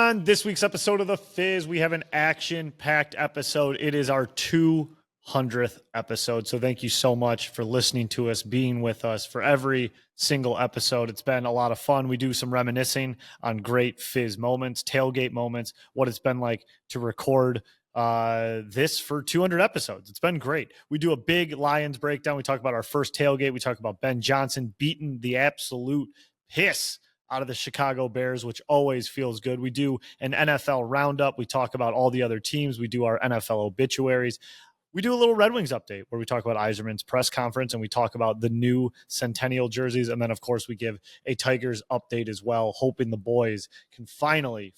On this week's episode of The Fizz, we have an action-packed episode. It is our 200th episode, so thank you so much for listening to us, being with us for every single episode. It's been a lot of fun. We do some reminiscing on great Fizz moments, tailgate moments, what it's been like to record this for 200 episodes. It's been great. We do a big Lions breakdown. We talk about our first tailgate. We talk about Ben Johnson beating the absolute piss out of the Chicago Bears, which always feels good. We do an NFL roundup. We talk about all the other teams. We do our NFL obituaries. We do a little Red Wings update where we talk about Yzerman's press conference and we talk about the new Centennial jerseys. And then, of course, we give a Tigers update as well, hoping the boys can finally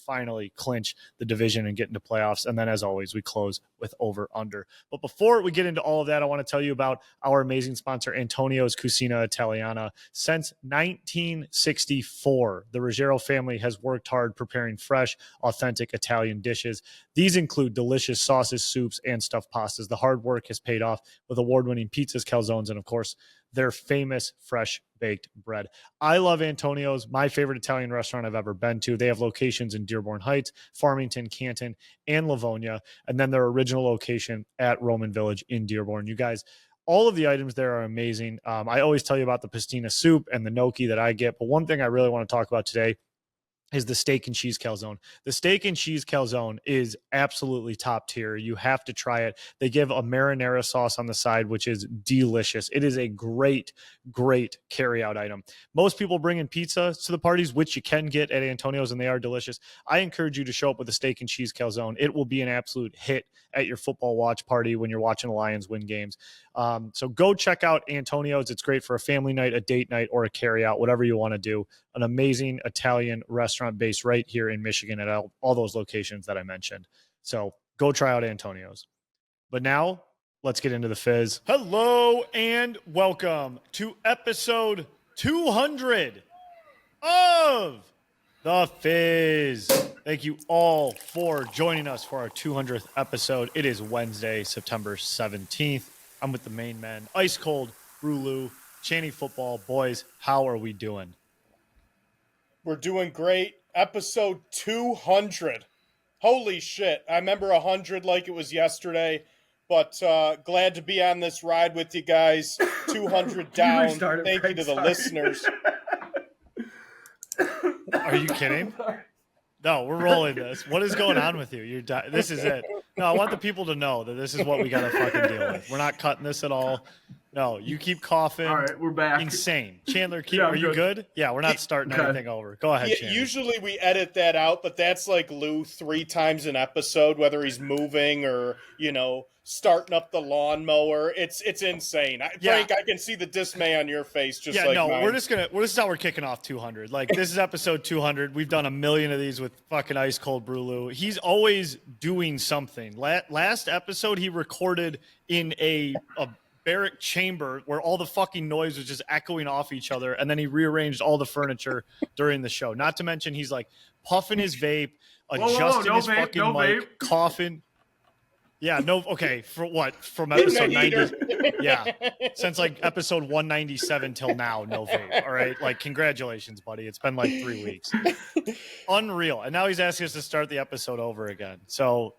clinch the division and get into playoffs. And then, as always, we close with over-under. But before we get into all of that, I want to tell you about our amazing sponsor, Antonio's Cucina Italiana. Since 1964, the Ruggiero family has worked hard preparing fresh, authentic Italian dishes. These include delicious sauces, soups, and stuffed pastas. The hard work has paid off with award-winning pizzas, calzones, and, of course, their famous fresh baked bread. I love Antonio's, my favorite Italian restaurant I've ever been to. They have locations in Dearborn Heights, Farmington, Canton, and Livonia, and then their original location at Roman Village in Dearborn. You guys, all of the items there are amazing. I always tell you about the pastina soup and the gnocchi that I get, but one thing I really want to talk about today is the steak and cheese calzone. The steak and cheese calzone is absolutely top tier. You have to try it. They give a marinara sauce on the side, which is delicious. It is a great carry-out item. Most people bring in pizza to the parties, which you can get at Antonio's, and they are delicious. I encourage you to show up with a steak and cheese calzone. It will be an absolute hit at your football watch party when you're watching the Lions win games. So go check out Antonio's. It's great for a family night, a date night, or a carry-out, whatever you want to do. An amazing Italian restaurant based right here in Michigan at all those locations that I mentioned. So go try out Antonio's. But now let's get into the Fizz. Hello and welcome to episode 200 of the Fizz. Thank you all for joining us for our 200th episode. It is Wednesday, September 17th. I'm with the main men, Ice Cold, Brulu, Chaney Football. Boys, how are we doing? We're doing great. Episode 200. Holy shit. I remember 100 like it was yesterday, but glad to be on this ride with you guys. 200 down. Thank you to the listeners. Are you kidding? No, we're rolling this. What is going on with you? This is it. No, I want the people to know that this is what we got to fucking deal with. We're not cutting this at all. No, you keep coughing. All right, we're back. Insane. Chandler, are you good? Yeah, we're not starting anything over. Go ahead, Chandler. Usually we edit that out, but that's like Lou 3 times an episode, whether he's moving or, starting up the lawnmower. It's insane. Frank, I can see the dismay on your face just like mine. This is how we're kicking off 200. Like, this is episode 200. We've done a million of these with fucking Ice Cold Brulu. He's always doing something. Last episode, he recorded in a barrack chamber where all the fucking noise was just echoing off each other, and then he rearranged all the furniture during the show. Not to mention he's like puffing his vape, adjusting his fucking mic, vape. Coughing. Yeah, no, okay, for what? From episode 90? Yeah, since like episode 197 till now, no vape, all right? Like, congratulations, buddy. It's been like 3 weeks. Unreal. And now he's asking us to start the episode over again. So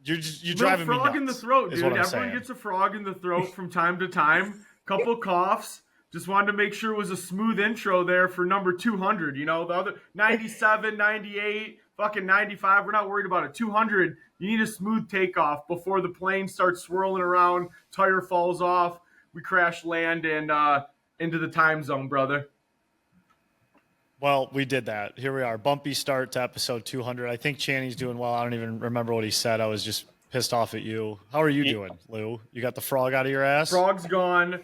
you're driving me nuts. Frog in the throat, dude. Everyone saying. Gets a frog in the throat from time to time. Couple coughs. Just wanted to make sure it was a smooth intro there for number 200. The other 97, 98, fucking 95. We're not worried about it. 200, you need a smooth takeoff before the plane starts swirling around, tire falls off, we crash land and into the time zone, brother. Well, we did that. Here we are. Bumpy start to episode 200. I think Chaney's doing well. I don't even remember what he said. I was just pissed off at you. How are you doing, Lou? You got the frog out of your ass? Frog's gone.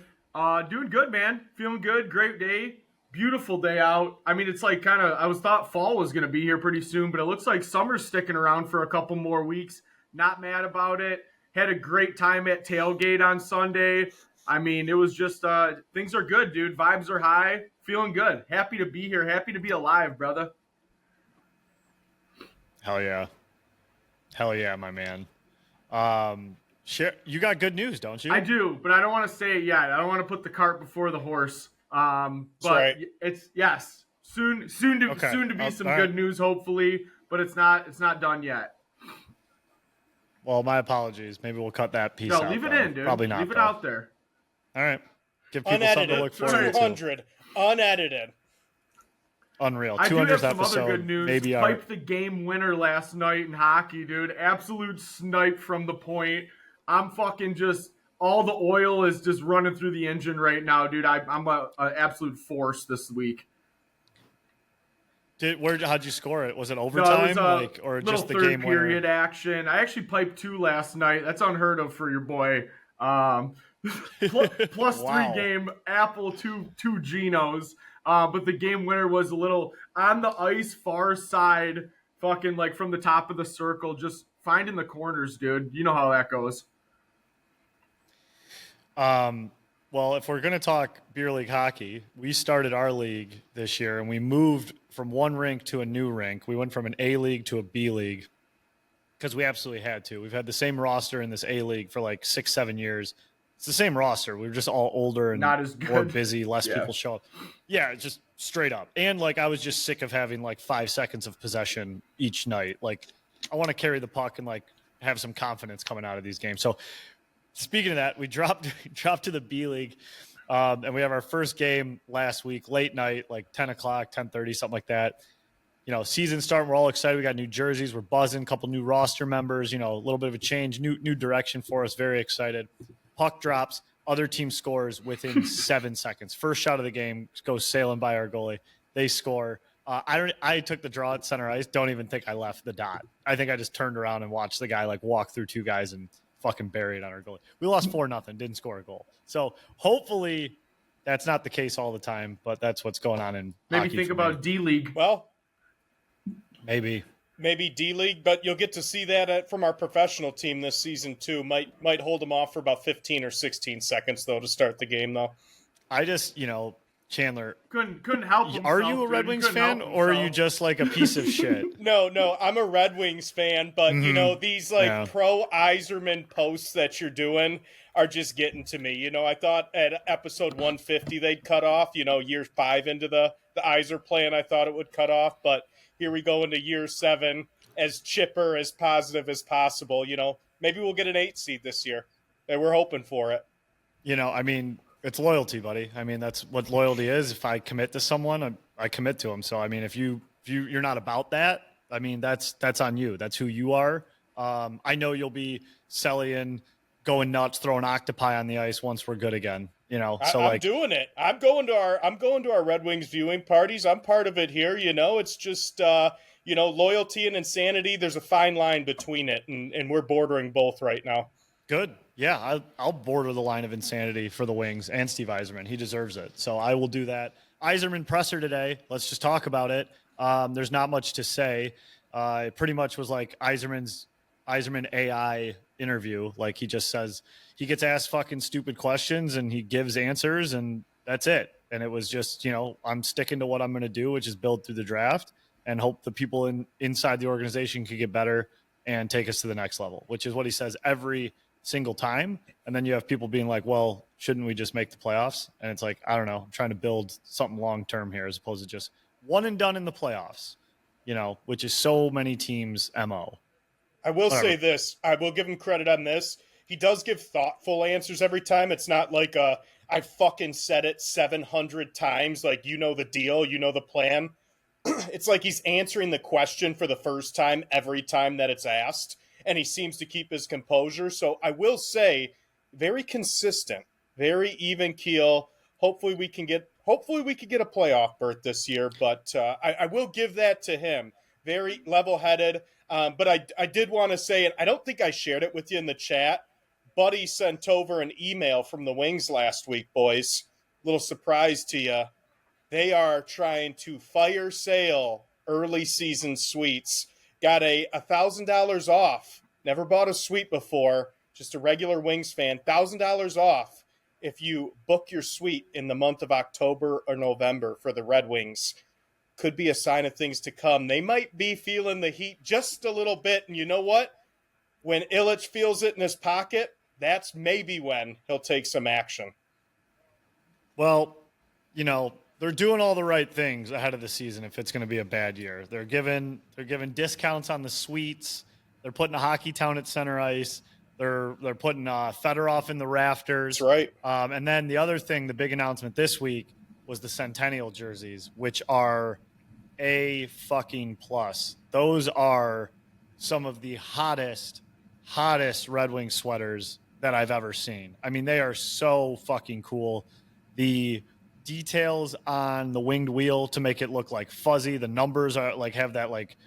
Doing good, man. Feeling good. Great day. Beautiful day out. I mean, it's like I thought fall was going to be here pretty soon, but it looks like summer's sticking around for a couple more weeks. Not mad about it. Had a great time at Tailgate on Sunday. I mean, it was just, things are good, dude. Vibes are high. Feeling good. Happy to be here. Happy to be alive, brother. Hell yeah. Hell yeah, my man. You got good news, don't you? I do, but I don't want to say it yet. I don't want to put the cart before the horse. But right. it's yes. Soon Okay. to be some all good right. news, hopefully, but it's not done yet. Well, my apologies. Maybe we'll cut that piece No, out, leave it though. in, dude. Probably Leave not, it though. out there. All right. Give people something to Unedited. look It's all right. forward to. 200. Unedited. Unreal. I do 200th have some episode. other good news. Maybe our Piped the game winner last night in hockey, dude. Absolute snipe from the point. I'm fucking just all the oil is just running through the engine right now, dude. I'm a absolute force this week. how'd you score it? Was it No, overtime, it was a or little just the third game period winner? action. I actually piped 2 last night. That's unheard of for your boy. Plus Wow. 3 game Apple two Genos. But the game winner was a little on the ice far side, fucking like from the top of the circle, just finding the corners, dude. You know how that goes. Well, if we're going to talk beer league hockey, we started our league this year and we moved from one rink to a new rink. We went from an A league to a B league because we absolutely had to. We've had the same roster in this A league for like 6-7 years. It's the same roster. We were just all older and Not as good. more busy. Less Yeah. people show up. Yeah, just straight up. And like I was just sick of having like 5 seconds of possession each night. Like I want to carry the puck and like have some confidence coming out of these games. So speaking of that, we dropped to the B League, and we have our first game last week, late night, like 10 o'clock, 10:30, something like that. You know, season starting, we're all excited. We got new jerseys, we're buzzing, a couple new roster members, you know, a little bit of a change, new direction for us, very excited. Puck drops, other team scores within 7 seconds. First shot of the game goes sailing by our goalie. They score. I took the draw at center ice. Don't even think I left the dot. I think I just turned around and watched the guy like walk through 2 guys and fucking buried on our goalie. We lost 4-0, didn't score a goal. So hopefully that's not the case all the time, but that's what's going on in Maybe hockey think for about me. D League. Well, Maybe D League, but you'll get to see that from our professional team this season too. Might hold them off for about 15 or 16 seconds though to start the game though. I just, Chandler, Couldn't help himself. are you a Red dude. He Wings couldn't fan help or are you himself. just like a piece of shit? No, I'm a Red Wings fan, but you know, these like Yeah. pro Yzerman posts that you're doing are just getting to me. You know, I thought at episode 150 they'd cut off, year 5 into the Yzer plan, I thought it would cut off, but here we go into year 7, as chipper, as positive as possible. Maybe we'll get an 8 seed this year, and we're hoping for it. It's loyalty, buddy. That's what loyalty is. If I commit to someone, I commit to them. So, if you're not about that, that's on you. That's who you are. I know you'll be selling, going nuts, throwing octopi on the ice once we're good again. I'm doing it. I'm going to our Red Wings viewing parties. I'm part of it here. It's just loyalty and insanity. There's a fine line between it, and we're bordering both right now. Good. Yeah, I'll border the line of insanity for the Wings and Steve Yzerman. He deserves it. So I will do that. Yzerman Presser today. Let's just talk about it. There's not much to say. It pretty much was like Yzerman AI interview. Like he just says, he gets asked fucking stupid questions and he gives answers and that's it. And it was just, I'm sticking to what I'm going to do, which is build through the draft and hope the people inside the organization can get better and take us to the next level, which is what he says every single time. And then you have people being like, well, shouldn't we just make the playoffs? And it's like, I don't know, I'm trying to build something long-term here as opposed to just one and done in the playoffs, which is so many teams' MO. I will say this. I will give him credit on this. He does give thoughtful answers every time. It's not like I fucking said it 700 times. Like, the deal, the plan. It's like he's answering the question for the first time every time that it's asked. And he seems to keep his composure. So I will say, very consistent, very even keel. Hopefully we can get a playoff berth this year. But I will give that to him. Very level-headed. But I did want to say, and I don't think I shared it with you in the chat, Buddy sent over an email from the Wings last week, boys. Little surprise to you. They are trying to fire sale early season suites. Got a $1,000 off. Never bought a suite before. Just a regular Wings fan. $1,000 off if you book your suite in the month of October or November for the Red Wings. Could be a sign of things to come. They might be feeling the heat just a little bit. And you know what? When Illich feels it in his pocket, that's maybe when he'll take some action. Well, they're doing all the right things ahead of the season if it's going to be a bad year. They're giving discounts on the suites. They're putting a hockey town at center ice. They're putting Fedorov in the rafters. That's right. And then the other thing, the big announcement this week was the Centennial jerseys, which are a fucking plus. Those are some of the hottest Red Wing sweaters that I've ever seen. I mean, they are so fucking cool. The details on the winged wheel to make it look like fuzzy. The numbers are like have that like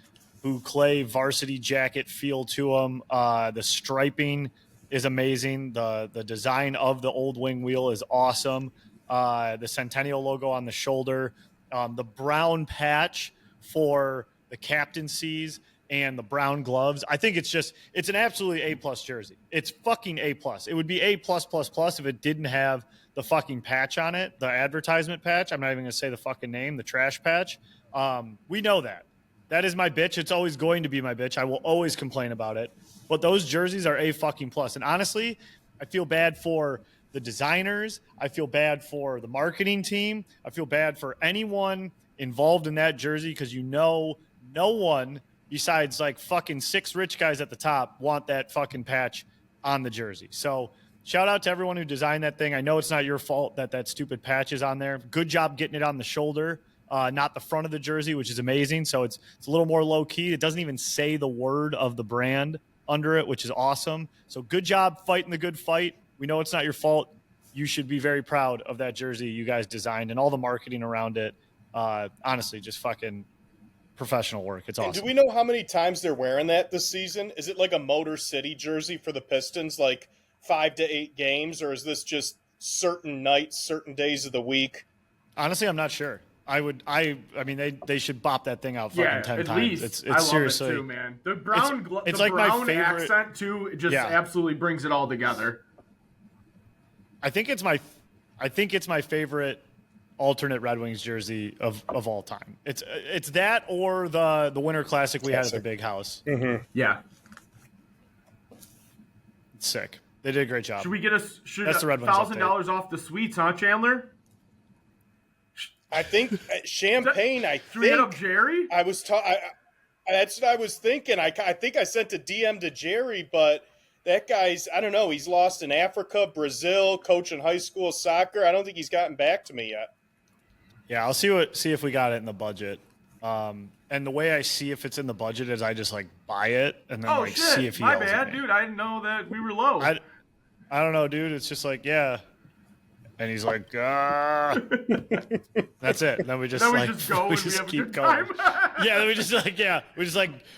boucle varsity jacket feel to them. The striping is amazing. The design of the old wing wheel is awesome. The Centennial logo on the shoulder, the brown patch for the captaincies and the brown gloves. I think it's an absolutely A+ jersey. It's fucking A+. It would be A++ if it didn't have the fucking patch on it, the advertisement patch. I'm not even going to say the fucking name, the trash patch. We know that. That is my bitch. It's always going to be my bitch. I will always complain about it. But those jerseys are A fucking plus. And honestly, I feel bad for the designers. I feel bad for the marketing team. I feel bad for anyone involved in that jersey because no one besides like fucking 6 rich guys at the top want that fucking patch on the jersey. So shout out to everyone who designed that thing. I know it's not your fault that stupid patch is on there. Good job getting it on the shoulder, not the front of the jersey, which is amazing. So it's a little more low key. It doesn't even say the word of the brand under it, which is awesome. So good job fighting the good fight. We know it's not your fault. You should be very proud of that jersey you guys designed and all the marketing around it. Honestly, just fucking professional work. It's awesome. And do we know how many times they're wearing that this season? Is it like a Motor City jersey for the Pistons, like 5 to 8 games, or is this just certain nights, certain days of the week? Honestly, I'm not sure. I mean, they should bop that thing out fucking 10 at times. Least. It's I love seriously it too, man. The brown, it's the like brown my favorite accent too. Just absolutely brings it all together. I think it's my favorite alternate Red Wings jersey of all time. It's that or the Winter Classic we had at the Big House. Mm-hmm. Yeah, it's sick. They did a great job. Should we get That's the Red Wings $1,000 off the suites, huh, Chandler? I think Champagne. Should we hit up Jerry? That's what I was thinking. I think I sent a DM to Jerry, but that guy's, I don't know. He's lost in Africa, Brazil, coaching high school soccer. I don't think he's gotten back to me yet. Yeah, I'll see if we got it in the budget. And the way I see if it's in the budget is I just like buy it and then see if he my yells bad, at me. dude. I didn't know that we were low. I don't know, dude. It's just like, yeah. And he's like, that's it. Then we just then we like just go we and just we have keep a good going. time. Yeah, then we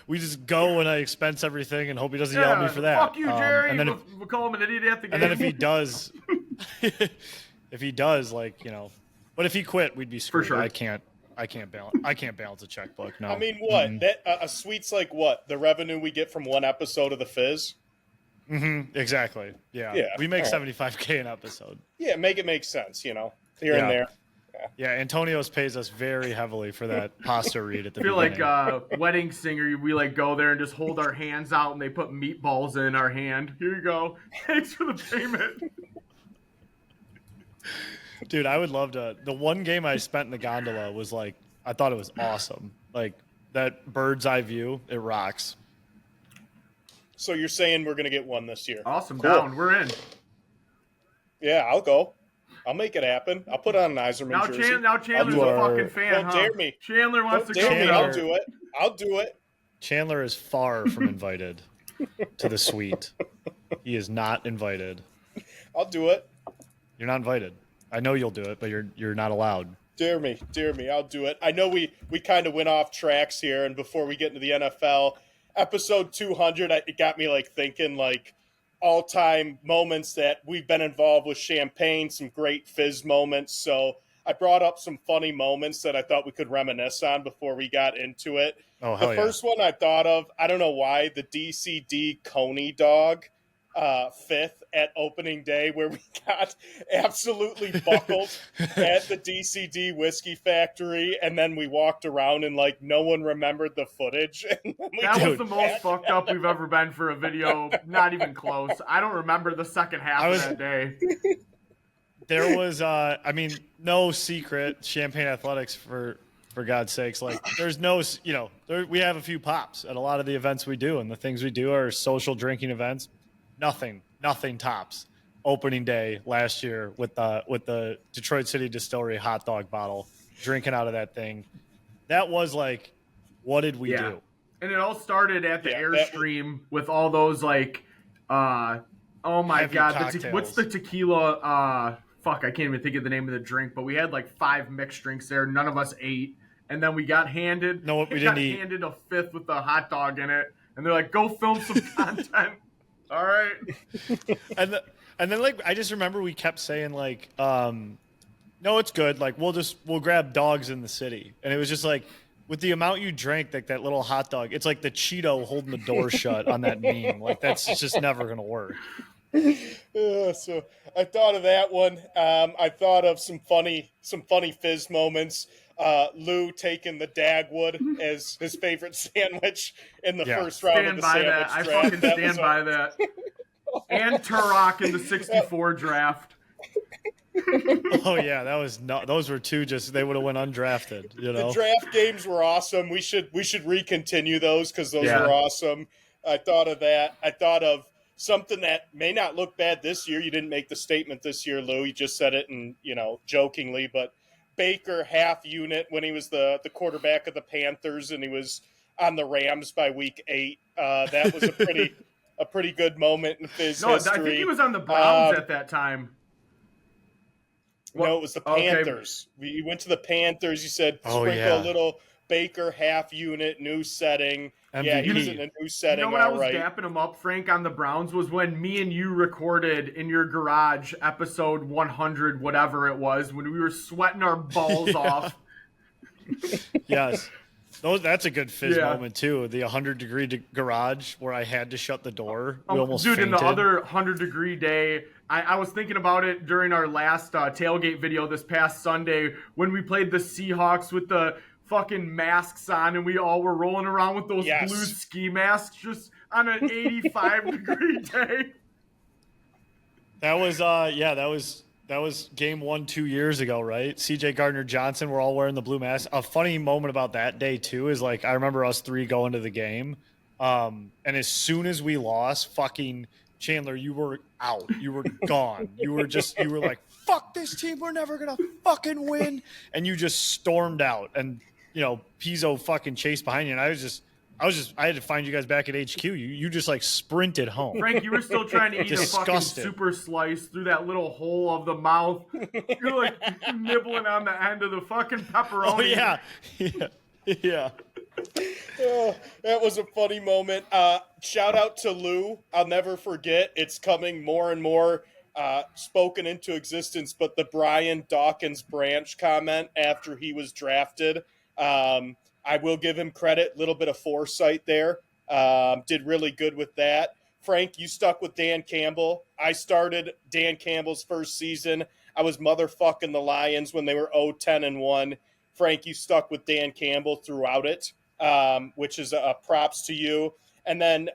just go and I expense everything and hope he doesn't yell at me for that. Fuck you, Jerry. And then we'll call him an idiot at the game. and then if he does, like, you know, but if he quit, we'd be screwed. For sure. I can't balance a checkbook. No. I mean, what? That a suite's like what? The revenue we get from one episode of the Fizz? Mm-hmm, exactly. Yeah. We make $75K an episode. Yeah, make it make sense, you know, here and there. Yeah, Antonio's pays us very heavily for that pasta read at the feel beginning. like wedding singer, we like go there and just hold our hands out and they put meatballs in our hand. Here you go. Thanks for the payment. Dude, I would love to. The one game I spent in the gondola was like, I thought it was awesome. Like that bird's eye view, it rocks. So you're saying we're going to get one this year? Awesome. Cool. Down. We're in. Yeah, I'll go. I'll make it happen. I'll put on an Yzerman jersey. Now Chandler's a fucking fan, Don't dare me. Chandler wants to go. Dare me. I'll do it. I'll do it. Chandler is far from invited to the suite. He is not invited. I'll do it. You're not invited. I know you'll do it, but you're not allowed. Dare me. I'll do it. I know we kind of went off tracks here, and before we get into the NFL, episode 200, it got me like thinking like all-time moments that we've been involved with Champagne, some great Fizz moments. So I brought up some funny moments that I thought we could reminisce on before we got into it. Oh, hell The first one I thought of, I don't know why, the DCD Coney dog. 5th at opening day, where we got absolutely buckled at the DCD whiskey factory, and then we walked around and like no one remembered the footage. That was the most fucked up we've ever been for a video. Not even close. I don't remember the second half of that day. there was, I mean, no secret Champaign Athletics for God's sakes. Like, there's no, we have a few pops at a lot of the events we do, and the things we do are social drinking events. Nothing tops opening day last year with the Detroit City Distillery hot dog bottle, drinking out of that thing. That was like, what did we do? And it all started at the Airstream with all those like, oh my heavy God, cocktails. what's the tequila? Fuck, I can't even think of the name of the drink, but we had like 5 mixed drinks there. None of us ate. And then we got handed handed a 5th with a hot dog in it. And they're like, go film some content. All right. And then like, I just remember we kept saying like, no, it's good. Like, we'll grab dogs in the city. And it was just like, with the amount you drank, like that little hot dog, it's like the Cheeto holding the door shut on that meme. Like, that's just never going to work. So I thought of that one. I thought of some funny Fizz moments. Lou taking the Dagwood as his favorite sandwich in the first round of the sandwich draft. I fucking stand by that. And Turok in the 64 draft. Oh yeah, those were two. Just they would have went undrafted. You know, the draft games were awesome. We should recontinue those because those were awesome. I thought of that. I thought of something that may not look bad this year. You didn't make the statement this year, Lou. You just said it, and jokingly, but Baker half unit when he was the quarterback of the Panthers and he was on the Rams by week 8. That was a pretty good moment in Fizz history. I think he was on the Browns at that time. No, it was the Panthers. Okay. You went to the Panthers. You said sprinkle a little Baker half unit, new setting. MVP. Yeah, he was in a new setting. When I was dapping him up, Frank, on the Browns was when me and you recorded in your garage episode 100, whatever it was, when we were sweating our balls off. Yes. That's a good Fizz moment, too. The 100-degree garage where I had to shut the door. We almost fainted. In the other 100-degree day, I was thinking about it during our last tailgate video this past Sunday when we played the Seahawks with the fucking masks on and we all were rolling around with those blue ski masks just on an 85-degree day. That was game 1 2 years ago, right? CJ Gardner-Johnson, we're all wearing the blue mask. A funny moment about that day, too, is like I remember us 3 going to the game. And as soon as we lost, fucking Chandler, you were out. You were gone. You were like, fuck this team. We're never going to fucking win. And you just stormed out. And, Pizzo fucking chased behind you. And I had to find you guys back at HQ. You just like sprinted home. Frank, you were still trying to eat a fucking super slice through that little hole of the mouth. You're like nibbling on the end of the fucking pepperoni. Oh yeah. Yeah. Oh, that was a funny moment. Shout out to Lou. I'll never forget. It's coming more and more spoken into existence. But the Brian Dawkins Branch comment after he was drafted. I will give him credit, a little bit of foresight there. Did really good with that. Frank, you stuck with Dan Campbell. I started Dan Campbell's first season. I was motherfucking the Lions when they were 0-10-1. Frank, you stuck with Dan Campbell throughout it, which is a props to you. And then,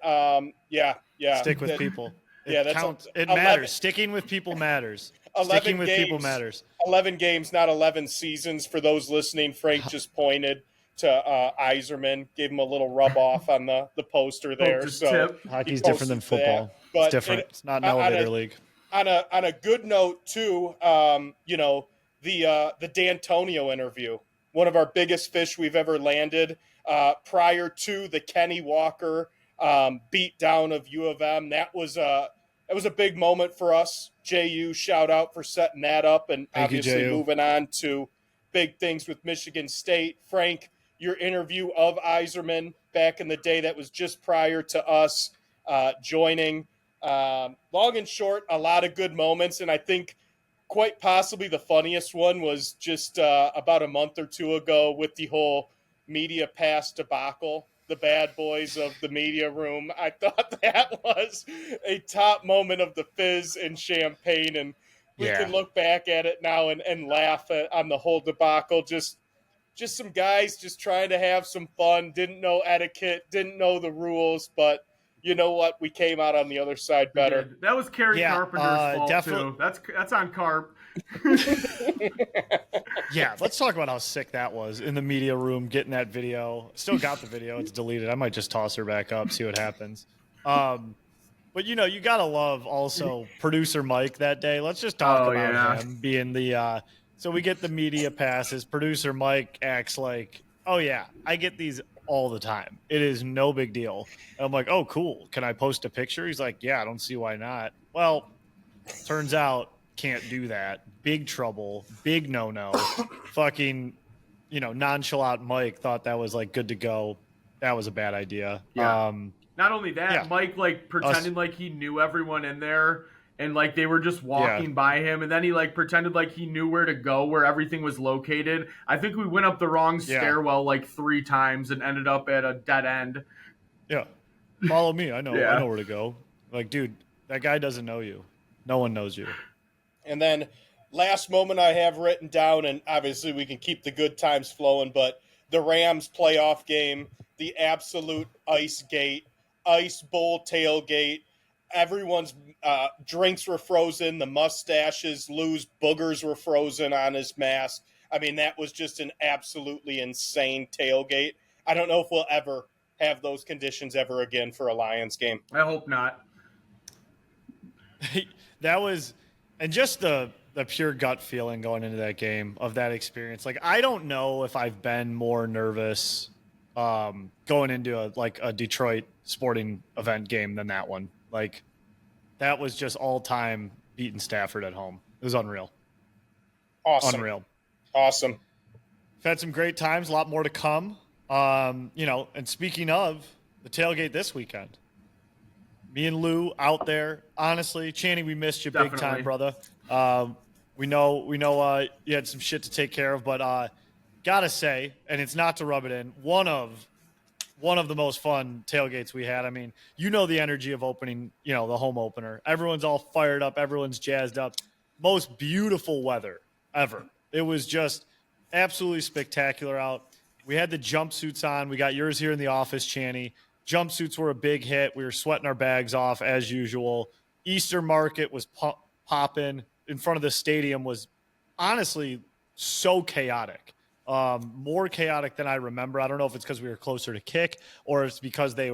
stick with people. It counts. It matters. Sticking with people matters. Sticking with people matters. 11 games, not 11 seasons. For those listening, Frank just pointed to Yzerman, gave him a little rub off on the poster there. Hockey's different than football. It's different. It's not an elevator league. On a good note too, the D'Antonio interview, one of our biggest fish we've ever landed. Prior to the Kenny Walker beat down of U of M, that was a big moment for us. JU, shout out for setting that up, and obviously moving on to big things with Michigan State. Frank, your interview of Yzerman back in the day, that was just prior to us joining. Long and short, a lot of good moments, and I think quite possibly the funniest one was just about a month or 2 ago with the whole media pass debacle, the bad boys of the media room. I thought that was a top moment of the Fizz in Champaign, and we can look back at it now and laugh on the whole debacle. Just some guys just trying to have some fun, didn't know etiquette, didn't know the rules, but you know what? We came out on the other side better. That was Kerry Carpenter's fault, too. That's on Carp. Yeah, let's talk about how sick that was in the media room, getting that video. Still got the video. It's deleted. I might just toss her back up, see what happens. But you gotta love also producer Mike that day. Let's just talk Oh, about yeah. him being the so we get the media passes. Producer Mike acts like, oh yeah, I get these all the time. It is no big deal. And I'm like, oh cool. Can I post a picture? He's like, yeah, I don't see why not. Well, turns out can't do that. Big trouble, big no. Fucking, nonchalant Mike thought that was like good to go. That was a bad idea. Yeah. Not only that, yeah. Mike like pretended like he knew everyone in there and like they were just walking by him, and then he like pretended like he knew where to go, where everything was located. I think we went up the wrong stairwell like 3 times and ended up at a dead end. Yeah. Follow me. I know Yeah. I know where to go. Like, dude, that guy doesn't know you. No one knows you. And then last moment I have written down, and obviously we can keep the good times flowing, but the Rams playoff game, the absolute ice gate, ice bowl tailgate. Everyone's drinks were frozen. The mustaches, Lou's boogers were frozen on his mask. I mean, that was just an absolutely insane tailgate. I don't know if we'll ever have those conditions ever again for a Lions game. I hope not. That was, and just the pure gut feeling going into that game of that experience. Like, I don't know if I've been more nervous going into a Detroit sporting event game than that one. Like, that was just all time beating Stafford at home. It was unreal. Awesome. Unreal. Awesome. We've had some great times, a lot more to come. And speaking of the tailgate this weekend, me and Lou out there. Honestly, Channing, we missed you big time, brother. We know you had some shit to take care of, but gotta say, and it's not to rub it in, one of the most fun tailgates we had. I mean, the energy of opening, the home opener. Everyone's all fired up. Everyone's jazzed up. Most beautiful weather ever. It was just absolutely spectacular out. We had the jumpsuits on. We got yours here in the office, Channy. Jumpsuits were a big hit. We were sweating our bags off as usual. Easter market was popping. In front of the stadium was honestly so chaotic. More chaotic than I remember. I don't know if it's because we were closer to kick or it's because they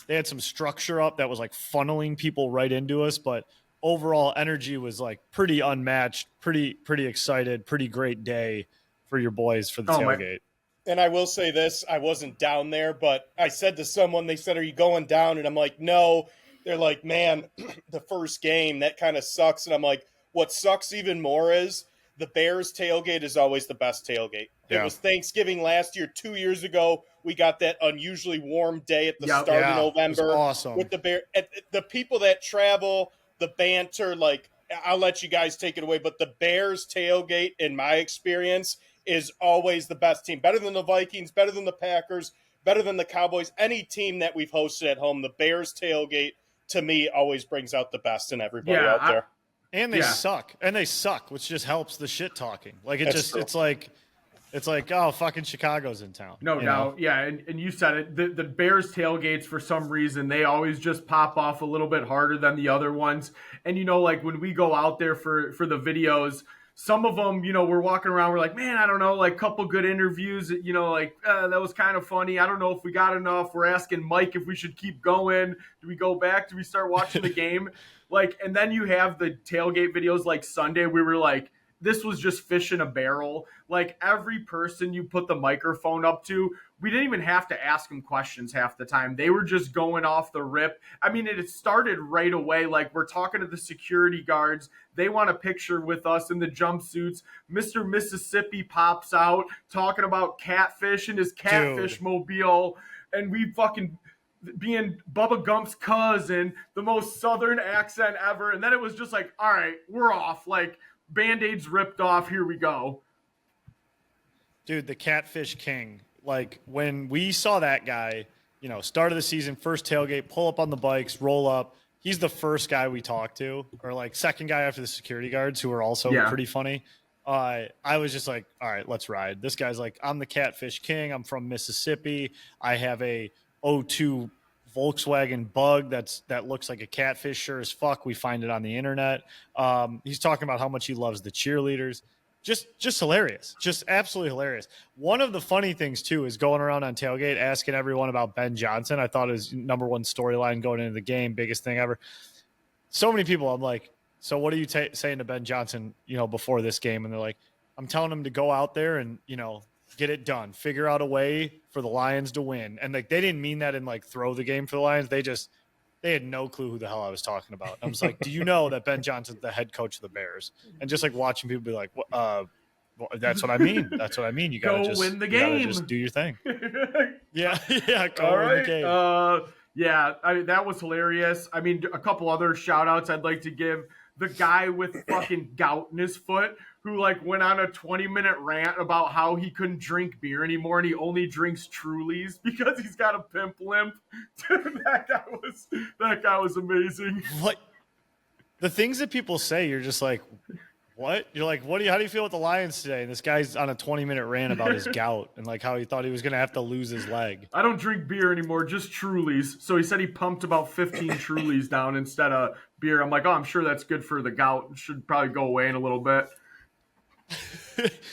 had some structure up that was like funneling people right into us. But overall energy was like pretty unmatched, pretty excited, pretty great day for your boys for the tailgate. And I will say this, I wasn't down there, but I said to someone, they said, are you going down? And I'm like, no. They're like, man, the first game, that kind of sucks. And I'm like, what sucks even more is the Bears tailgate is always the best tailgate. Yeah. It was Thanksgiving last year. 2 years ago, we got that unusually warm day at the start of November. It was awesome. With the Bears. The people that travel, the banter, like, I'll let you guys take it away, but the Bears tailgate, in my experience, is always the best team. Better than the Vikings, better than the Packers, better than the Cowboys. Any team that we've hosted at home, the Bears tailgate, to me, always brings out the best in everybody out there. And they suck. And they suck, which just helps the shit talking. Like, it's like, oh, fucking Chicago's in town. No doubt. Yeah, and you said it. The Bears tailgates, for some reason, they always just pop off a little bit harder than the other ones. And, like, when we go out there for the videos, some of them, we're walking around, we're like, man, I don't know, like, couple good interviews, that was kind of funny. I don't know if we got enough. We're asking Mike if we should keep going. Do we go back? Do we start watching the game? Like, and then you have the tailgate videos like Sunday. We were like, this was just fish in a barrel. Like, every person you put the microphone up to, we didn't even have to ask them questions half the time. They were just going off the rip. I mean, it started right away. Like, we're talking to the security guards. They want a picture with us in the jumpsuits. Mr. Mississippi pops out talking about catfish and his catfish mobile. And we fucking being Bubba Gump's cousin, the most southern accent ever. And then it was just like, all right, we're off. Like, Band-Aids ripped off. Here we go. Dude, the Catfish King. Like, when we saw that guy, start of the season, first tailgate, pull up on the bikes, roll up. He's the first guy we talked to, or like second guy after the security guards, who are also pretty funny. I was just like, all right, let's ride. This guy's like, I'm the Catfish King. I'm from Mississippi. I have a 02 Volkswagen Bug that looks like a catfish, sure as fuck. We find it on the internet. He's talking about how much he loves the cheerleaders. Just hilarious, just absolutely hilarious. One of the funny things too is going around on tailgate asking everyone about Ben Johnson. I thought his number one storyline going into the game, biggest thing ever. So many people, I'm like, so what are you saying to Ben Johnson, before this game? And they're like, I'm telling him to go out there and, get it done, figure out a way for the Lions to win. And like, they didn't mean that in like throw the game for the Lions. They had no clue who the hell I was talking about. I was like, do you know that Ben Johnson's the head coach of the Bears? And just like watching people be like, well, that's what I mean. That's what I mean. You gotta just win the game. Just do your thing. Yeah. All right. That was hilarious. I mean, a couple other shout outs I'd like to give. The guy with fucking gout in his foot who like went on a 20-minute rant about how he couldn't drink beer anymore and he only drinks Trulies because he's got a pimp limp. that guy was amazing. What? The things that people say, you're just like, what? You're like, how do you feel with the Lions today? And this guy's on a 20-minute rant about his gout and like how he thought he was going to have to lose his leg. I don't drink beer anymore, just Trulies. So he said he pumped about 15 Trulies down instead of beer. I'm like, I'm sure that's good for the gout. It should probably go away in a little bit.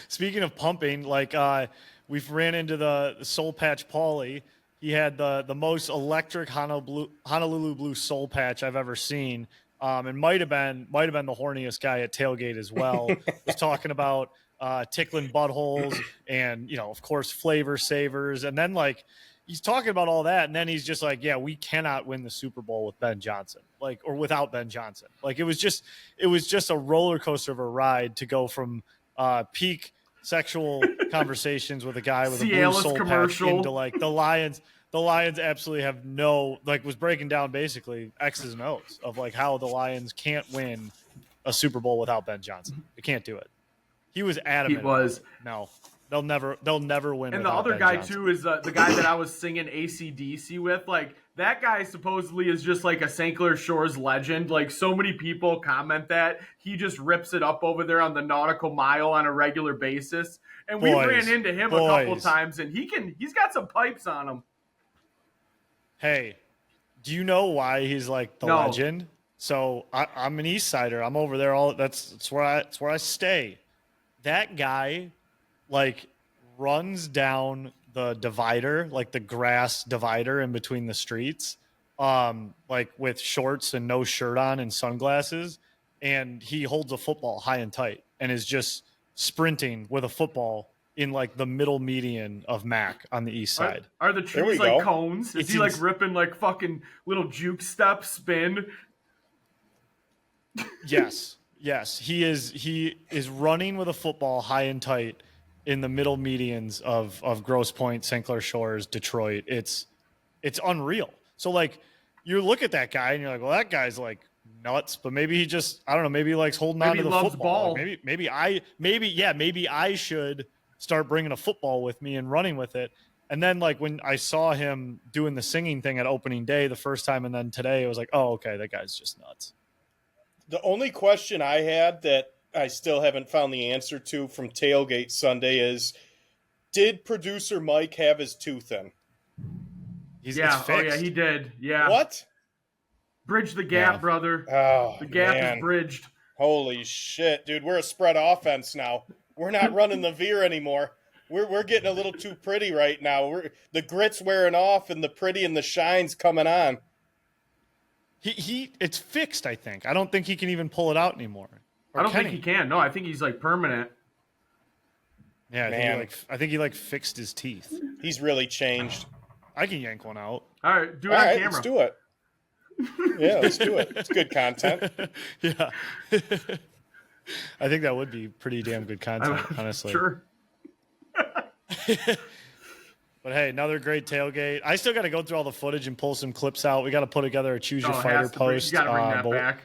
Speaking of pumping, like we've ran into the Soul Patch Paulie. He had the most electric Honolulu Blue Soul Patch I've ever seen. And might have been the horniest guy at tailgate as well. Was talking about tickling buttholes and, of course, flavor savers. And then like he's talking about all that. And then he's just like, yeah, we cannot win the Super Bowl with Ben Johnson, or without Ben Johnson. Like it was just a roller coaster of a ride to go from peak sexual conversations with a guy with a blue soul patch into like the Lions. The Lions absolutely have was breaking down basically X's and O's of like how the Lions can't win a Super Bowl without Ben Johnson. They can't do it. He was adamant. He was. No, they'll never win. And the other Ben guy Johnson. too is the guy that I was singing AC/DC with. Like that guy supposedly is just like a St. Clair Shores legend. Like so many people comment that he just rips it up over there on the nautical mile on a regular basis. And we ran into him a couple times, and he's got some pipes on him. Hey, do you know why he's like the legend? So I'm an East Sider. I'm over there that's where I stay. That guy like runs down the divider, like the grass divider in between the streets, like with shorts and no shirt on and sunglasses, and he holds a football high and tight and is just sprinting with a football in like the middle median of Mac on the east side. Are the trees like cones? Is he like ripping like fucking little juke step spin? Yes. He is running with a football high and tight in the middle medians of Grosse Pointe, St. Clair Shores, Detroit. It's unreal. So like you look at that guy and you're like, well, that guy's like nuts, but maybe he just, I don't know, maybe he likes holding on to the football. Like maybe I should start bringing a football with me and running with it. And then like when I saw him doing the singing thing at opening day the first time and then today, it was like, oh, okay, that guy's just nuts. The only question I had that I still haven't found the answer to from Tailgate Sunday is, did producer Mike have his tooth in? It's fixed. Oh yeah, he did. Yeah. What? Bridge the gap, brother. Oh, the gap is bridged. Holy shit, dude. We're a spread offense now. We're not running the veer anymore. We're getting a little too pretty right now. The grit's wearing off and the pretty and the shine's coming on. It's fixed, I think. I don't think he can even pull it out anymore. I don't think he can. No, I think he's like permanent. Yeah, I think he fixed his teeth. He's really changed. I can yank one out. All right, do it on camera. Let's do it. Yeah, let's do it. It's good content. Yeah. I think that would be pretty damn good content, honestly. Sure. But hey, another great tailgate. I still got to go through all the footage and pull some clips out. We got to put together a Choose Your Fighter post. You got to bring that back.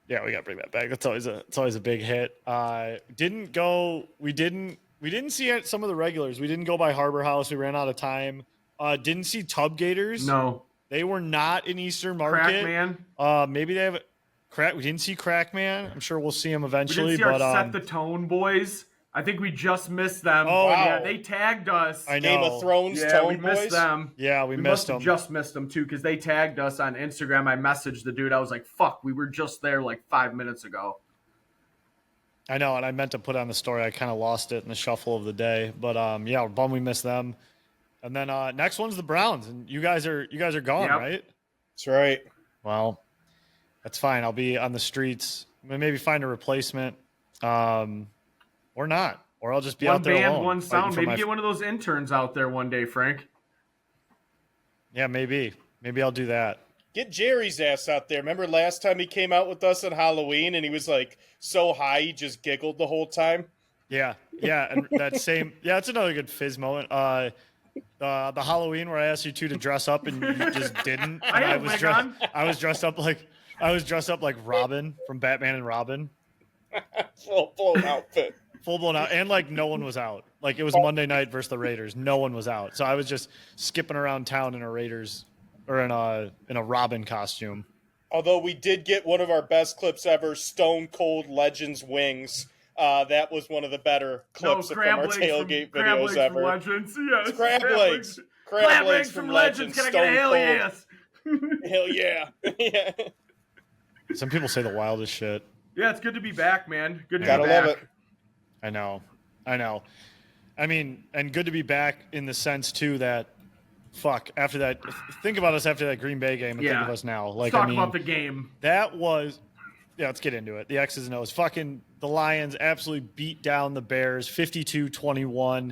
Yeah, we got to bring that back. It's always a big hit. We didn't see some of the regulars. We didn't go by Harbor House. We ran out of time. Didn't see Tub Gators. No. They were not in Eastern Market. Crackman. Maybe they have Crack. We didn't see Crackman. I'm sure we'll see him eventually. We didn't see our Set the Tone boys. I think we just missed them. Oh, wow. Yeah, they tagged us. I know. Game of Thrones Yeah, tone we missed boys. them. Yeah, we We missed must have them. just missed them too because they tagged us on Instagram. I messaged the dude. I was like, "Fuck, we were just there like 5 minutes ago." I know, and I meant to put on the story. I kind of lost it in the shuffle of the day, but yeah, we're bummed we missed them. And then next one's the Browns, and you guys are gone, Yep. right? That's right. Well, that's fine. I'll be on the streets. Maybe find a replacement, or not, or I'll just be One out there band, alone. one fighting sound. for Maybe my- get one of those interns out there one day, Frank. Yeah, maybe I'll do that. Get Jerry's ass out there. Remember last time he came out with us on Halloween and he was like so high he just giggled the whole time? Yeah, and that same. Yeah, that's another good Fizz moment. The Halloween where I asked you two to dress up and you just didn't. And I was dressed. I was dressed up like Robin from Batman and Robin. Full blown outfit. Full blown out, and like no one was out. Like it was Monday night versus the Raiders. No one was out, so I was just skipping around town in a Raiders or in a Robin costume. Although we did get one of our best clips ever, Stone Cold Legends Wings. That was one of the better clips from our tailgate videos ever. From Legends, yes. Crab legs. Crab legs from Legends. Can I get a hell yes? Hell yeah. Yeah. Some people say the wildest shit. Yeah, it's good to be back, man. Good to Gotta be back. love it. I know. I mean, and good to be back in the sense too that, fuck, after that, think about us after that Green Bay game and think of us now. Like, Let's talk about the game. That was, yeah, let's get into it. The X's and O's. Fucking the Lions absolutely beat down the Bears 52-21.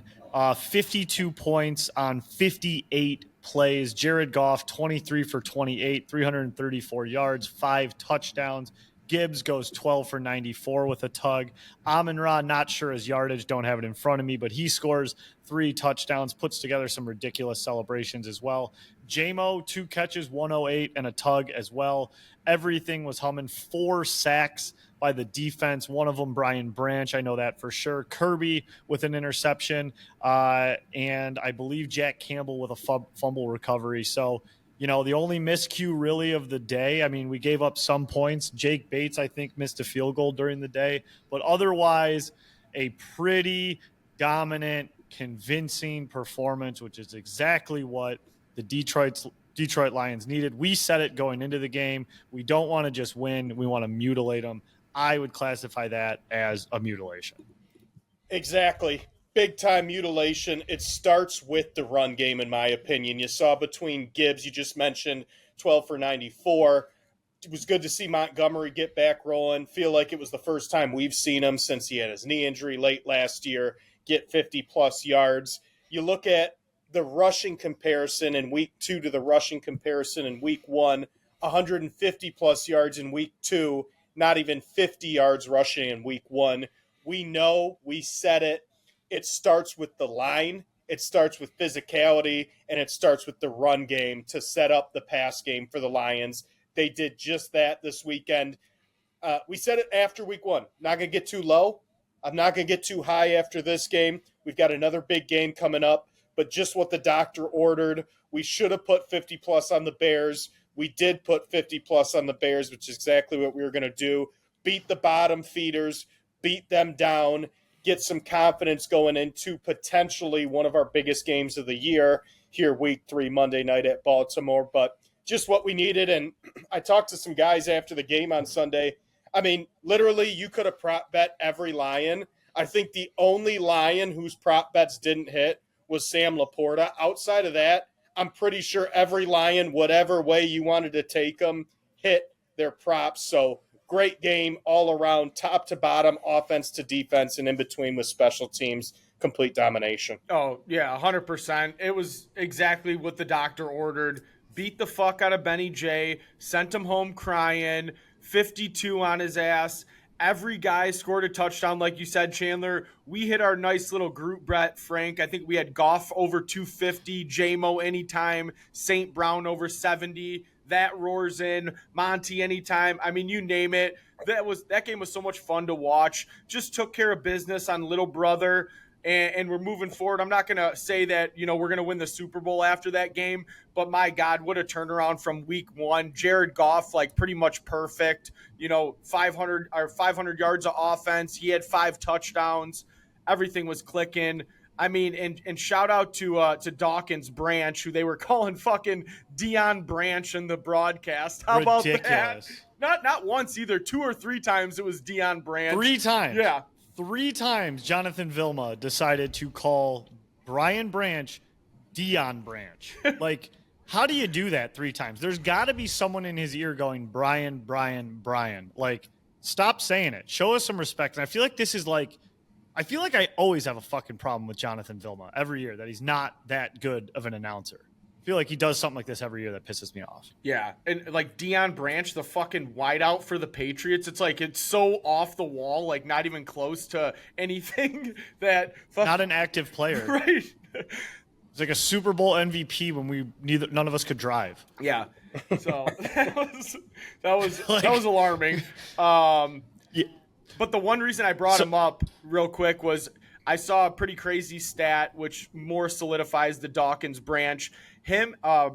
52 points on 58 plays. Jared Goff, 23 for 28, 334 yards, 5 touchdowns. Gibbs goes 12 for 94 with a tug. Amon-Ra, not sure his yardage, don't have it in front of me, but he scores 3 touchdowns, puts together some ridiculous celebrations as well. J-Mo, 2 catches, 108, and a tug as well. Everything was humming. 4 sacks by the defense. One of them, Brian Branch, I know that for sure. Kirby with an interception, and I believe Jack Campbell with a fumble recovery. So, you know, the only miscue really of the day, I mean, we gave up some points. Jake Bates, I think, missed a field goal during the day. But otherwise, a pretty dominant, convincing performance, which is exactly what the Detroit Lions needed. We said it going into the game. We don't want to just win. We want to mutilate them. I would classify that as a mutilation. Exactly. Big time mutilation. It starts with the run game, in my opinion. You saw between Gibbs, you just mentioned 12 for 94. It was good to see Montgomery get back rolling. Feel like it was the first time we've seen him since he had his knee injury late last year get 50-plus yards. You look at the rushing comparison in week 2 to the rushing comparison in week 1, 150-plus yards in week 2, not even 50 yards rushing in week 1. We know, we said it. It starts with the line, it starts with physicality, and it starts with the run game to set up the pass game for the Lions. They did just that this weekend. We said it after week 1. Not going to get too low. I'm not going to get too high after this game. We've got another big game coming up, but just what the doctor ordered. We should have put 50-plus on the Bears. We did put 50-plus on the Bears, which is exactly what we were going to do. Beat the bottom feeders, beat them down, get some confidence going into potentially one of our biggest games of the year here week 3, Monday night at Baltimore. But just what we needed. And I talked to some guys after the game on Sunday. I mean, literally, you could have prop bet every Lion. I think the only Lion whose prop bets didn't hit was Sam Laporta. Outside of that, I'm pretty sure every Lion, whatever way you wanted to take them, hit their props. So great game all around, top to bottom, offense to defense, and in between with special teams, complete domination. Oh, yeah, 100%. It was exactly what the doctor ordered. Beat the fuck out of Benny J, sent him home crying, 52 on his ass. Every guy scored a touchdown, like you said, Chandler. We hit our nice little group bet, Frank. I think we had Goff over 250, J-Mo anytime, St. Brown over 70. That roars in, Monty anytime. I mean, you name it. That game was so much fun to watch. Just took care of business on little brother, and we're moving forward. I'm not going to say that, we're going to win the Super Bowl after that game, but my God, what a turnaround from week 1. Jared Goff, like pretty much perfect, 500 yards of offense. He had 5 touchdowns. everything was clicking. I mean, and shout out to Dawkins Branch, who they were calling fucking Dion Branch in the broadcast. How about that? Not once either, 2 or 3 times it was Dion Branch. 3 times. Yeah. 3 times Jonathan Vilma decided to call Brian Branch Dion Branch. Like, how do you do that 3 times? There's got to be someone in his ear going, Brian, Brian, Brian. Like, stop saying it. Show us some respect. And I feel like I always have a fucking problem with Jonathan Vilma every year, that he's not that good of an announcer. I feel like he does something like this every year that pisses me off. Yeah, and like Dion Branch, the fucking wideout for the Patriots, it's like it's so off the wall, like not even close to anything that not an active player. Right. It's like a Super Bowl MVP when none of us could drive. Yeah. So that was alarming. Yeah. But the one reason I brought him up real quick was I saw a pretty crazy stat, which more solidifies the Dawkins Branch.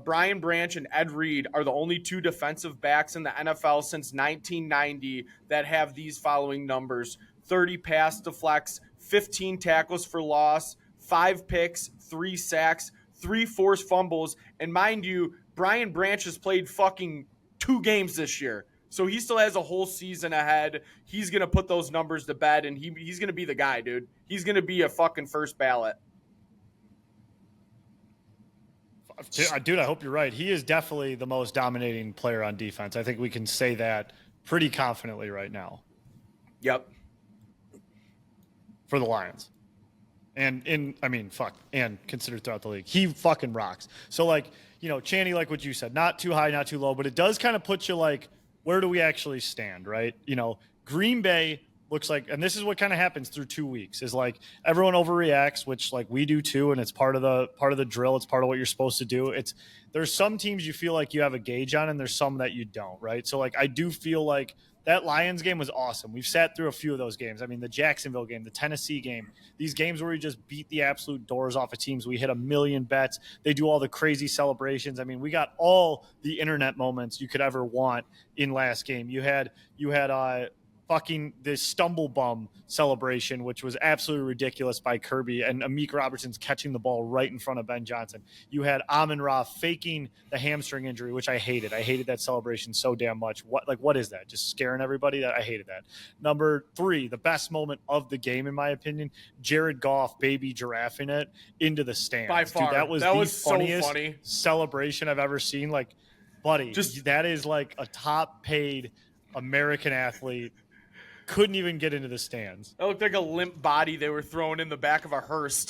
Brian Branch and Ed Reed are the only 2 defensive backs in the NFL since 1990 that have these following numbers: 30 pass deflects, 15 tackles for loss, 5 picks, 3 sacks, 3 forced fumbles. And mind you, Brian Branch has played fucking 2 games this year. So he still has a whole season ahead. He's going to put those numbers to bed, and he's going to be the guy, dude. He's going to be a fucking first ballot. Dude, I hope you're right. He is definitely the most dominating player on defense. I think we can say that pretty confidently right now. Yep. For the Lions. And considered throughout the league. He fucking rocks. So, like, Channy, like what you said, not too high, not too low, but it does kind of put you like, where do we actually stand, right? Green Bay looks like, and this is what kind of happens through 2 weeks, is like everyone overreacts, which like we do too, and it's part of the drill. It's part of what you're supposed to do. There's some teams you feel like you have a gauge on, and there's some that you don't, right? So like I do feel like that Lions game was awesome. We've sat through a few of those games. I mean, the Jacksonville game, the Tennessee game, these games where we just beat the absolute doors off of teams. We hit 1 million bets. They do all the crazy celebrations. I mean, we got all the internet moments you could ever want in last game. You had fucking this stumble bum celebration, which was absolutely ridiculous by Kirby, and Amik Robertson's catching the ball right in front of Ben Johnson. You had Amon-Ra faking the hamstring injury, which I hated. I hated that celebration so damn much. What is that? Just scaring everybody? I hated that. Number 3, the best moment of the game, in my opinion, Jared Goff baby giraffing it into the stands. By far. Dude, that was the funniest so funny celebration I've ever seen. Like, buddy, that is like a top paid American athlete couldn't even get into the stands. That looked like a limp body they were throwing in the back of a hearse.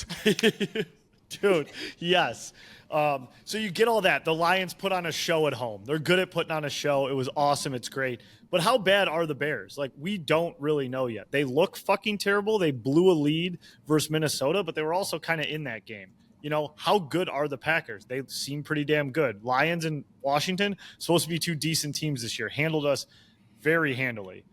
Dude, yes. So you get all that. The Lions put on a show at home. They're good at putting on a show. It was awesome. It's great. But how bad are the Bears? Like, we don't really know yet. They look fucking terrible. They blew a lead versus Minnesota, but they were also kind of in that game. How good are the Packers? They seem pretty damn good. Lions and Washington, supposed to be 2 decent teams this year, handled us very handily.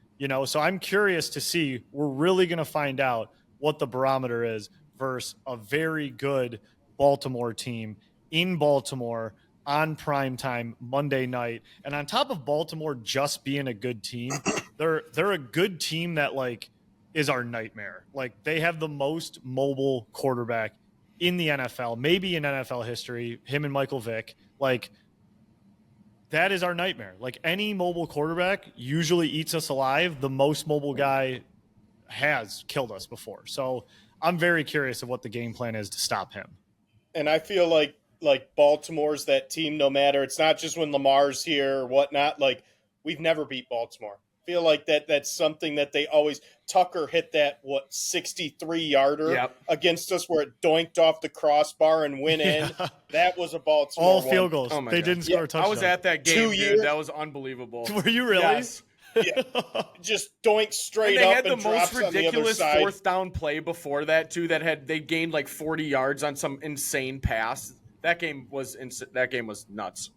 So I'm curious to see. We're really going to find out what the barometer is versus a very good Baltimore team in Baltimore on primetime Monday night. And on top of Baltimore just being a good team, they're a good team that like is our nightmare. Like, they have the most mobile quarterback in the NFL, maybe in NFL history, him and Michael Vick. Like, that is our nightmare. Like, any mobile quarterback usually eats us alive. The most mobile guy has killed us before. So I'm very curious of what the game plan is to stop him. And I feel like Baltimore's that team, no matter, it's not just when Lamar's here or whatnot. Like, we've never beat Baltimore. I feel like that's something that they always, Tucker hit that 63-yarder against us where it doinked off the crossbar and went in. That was a Baltimore all field goals. Oh, they didn't score a touchdown. I was at that game, dude. That was unbelievable. Were you really? Yes. Yeah, just doink straight up and drops on the other side. They had the most ridiculous 4th down play before that too. They gained like 40 yards on some insane pass. That game was nuts.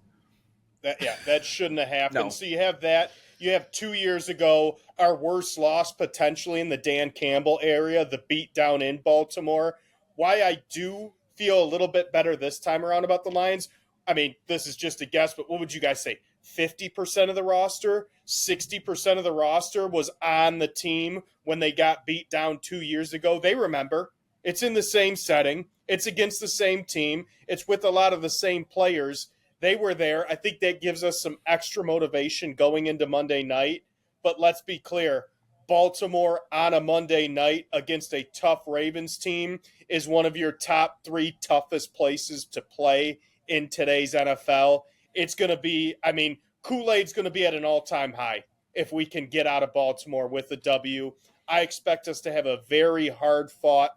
That shouldn't have happened. No. So you have that. You have 2 years ago, our worst loss potentially in the Dan Campbell area, the beatdown in Baltimore. Why I do feel a little bit better this time around about the Lions, I mean, this is just a guess, but what would you guys say? 50% of the roster, 60% of the roster was on the team when they got beat down 2 years ago. They remember. It's in the same setting. It's against the same team. It's with a lot of the same players. They were there. I think that gives us some extra motivation going into Monday night. But let's be clear, Baltimore on a Monday night against a tough Ravens team is one of your top 3 toughest places to play in today's NFL. It's going to be, Kool-Aid's going to be at an all-time high if we can get out of Baltimore with a W. I expect us to have a very hard-fought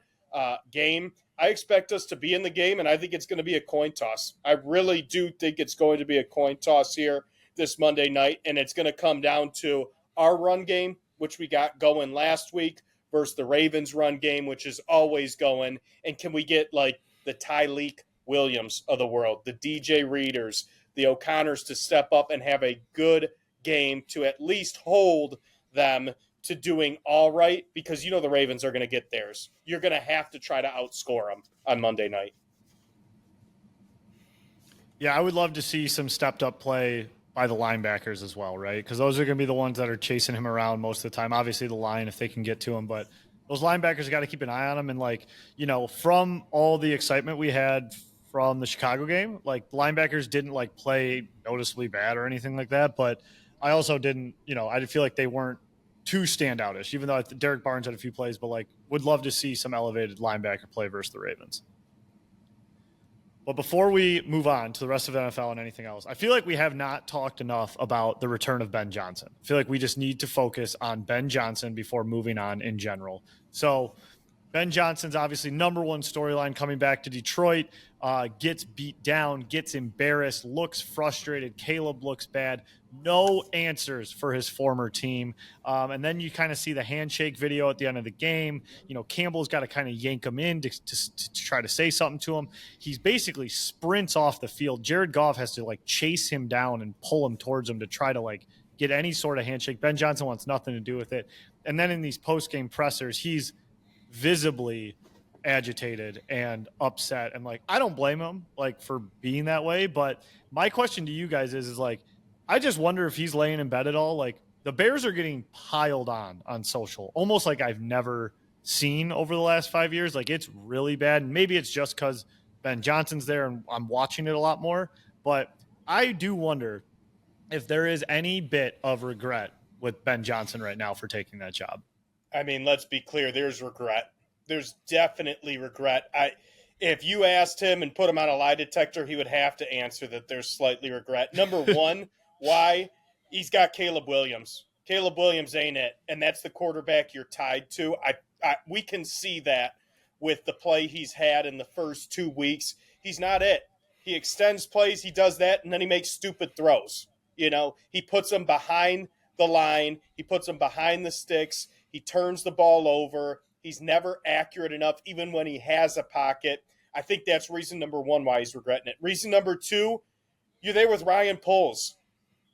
game. I expect us to be in the game, and I think it's going to be a coin toss. I really do think it's going to be a coin toss here this Monday night, and it's going to come down to our run game, which we got going last week, versus the Ravens run game, which is always going. And can we get like the Tyleek Williams of the world, the DJ Readers, the O'Connors to step up and have a good game to at least hold them to doing all right, because you know the Ravens are going to get theirs. You're going to have to try to outscore them on Monday night. Yeah, I would love to see some stepped up play by the linebackers as well, right? Because those are going to be the ones that are chasing him around most of the time. Obviously the line, if they can get to him, but those linebackers got to keep an eye on him. And like, you know, from all the excitement we had from the Chicago game, like linebackers didn't like play noticeably bad or anything like that. But I also didn't, you know, I feel like they weren't too standoutish, even though Derek Barnes had a few plays, but like would love to see some elevated linebacker play versus the Ravens. But before we move on to the rest of the NFL and anything else, I feel like we have not talked enough about the return of Ben Johnson. I feel like we just need to focus on Ben Johnson before moving on in general. So Ben Johnson's obviously number one storyline coming back to Detroit, gets beat down, gets embarrassed, looks frustrated. Caleb looks bad. No answers for his former team. And then you kind of see the handshake video at the end of the game. You know, Campbell's got to kind of yank him in to try to say something to him. He's basically sprints off the field. Jared Goff has to like chase him down and pull him towards him to try to like get any sort of handshake. Ben Johnson wants nothing to do with it. And then in these post-game pressers, he's visibly agitated and upset, and like I don't blame him like for being that way, but my question to you guys is like I just wonder if he's laying in bed at all. Like the Bears are getting piled on social, almost like I've never seen over the last 5 years. Like it's really bad, and maybe it's just because Ben Johnson's there and I'm watching it a lot more, but I do wonder if there is any bit of regret with Ben Johnson right now for taking that job. I mean, let's be clear. There's regret. There's definitely regret. If you asked him and put him on a lie detector, he would have to answer that there's slightly regret. Number one, why? He's got Caleb Williams. Caleb Williams ain't it, and that's the quarterback you're tied to. We can see that with the play he's had in the first 2 weeks. He's not it. He extends plays, he does that, and then he makes stupid throws. You know, he puts them behind the line. He puts them behind the sticks. He turns the ball over. He's never accurate enough, even when he has a pocket. I think that's reason number one why he's regretting it. Reason number two, you're there with Ryan Poles,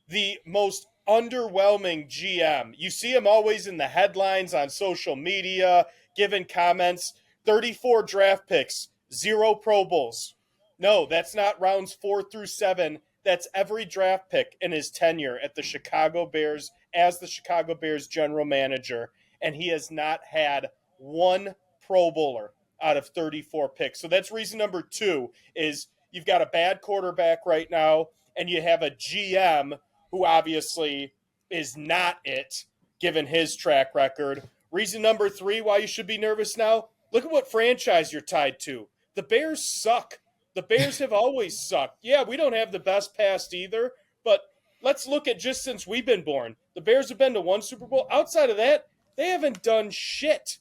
the most underwhelming GM. You see him always in the headlines on social media, giving comments. 34 draft picks, 0 Pro Bowls. No, that's not rounds 4 through 7. That's every draft pick in his tenure at the Chicago Bears as the Chicago Bears general manager. And he has not had one Pro Bowler out of 34 picks. So that's reason number two is you've got a bad quarterback right now, and you have a GM who obviously is not it, given his track record. Reason number three why you should be nervous now, look at what franchise you're tied to. The Bears suck. The Bears have always sucked. Yeah, we don't have the best past either, but let's look at just since we've been born. The Bears have been to one Super Bowl. Outside of that, they haven't done shit.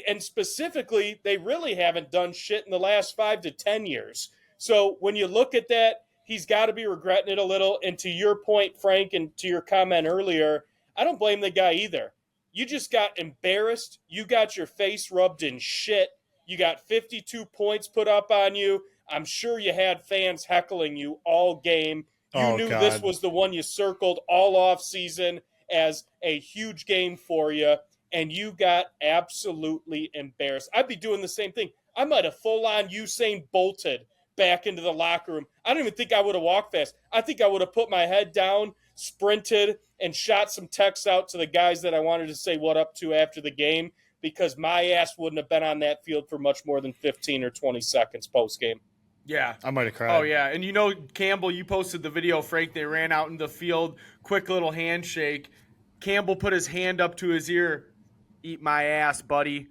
And specifically, they really haven't done shit in the last 5 to 10 years. So when you look at that, he's got to be regretting it a little. And to your point, Frank, and to your comment earlier, I don't blame the guy either. You just got embarrassed. You got your face rubbed in shit. You got 52 points put up on you. I'm sure you had fans heckling you all game. You knew God. This was the one you circled all off season as a huge game for you, and you got absolutely embarrassed. I'd be doing the same thing. I might have full-on Usain bolted back into the locker room. I don't even think I would have walked fast. I think I would have put my head down, sprinted, and shot some texts out to the guys that I wanted to say what up to after the game, because my ass wouldn't have been on that field for much more than 15 or 20 seconds post-game. Yeah. I might have cried. Oh, yeah. And Campbell, you posted the video, Frank. They ran out in the field, quick little handshake. Campbell put his hand up to his ear. Eat my ass, buddy.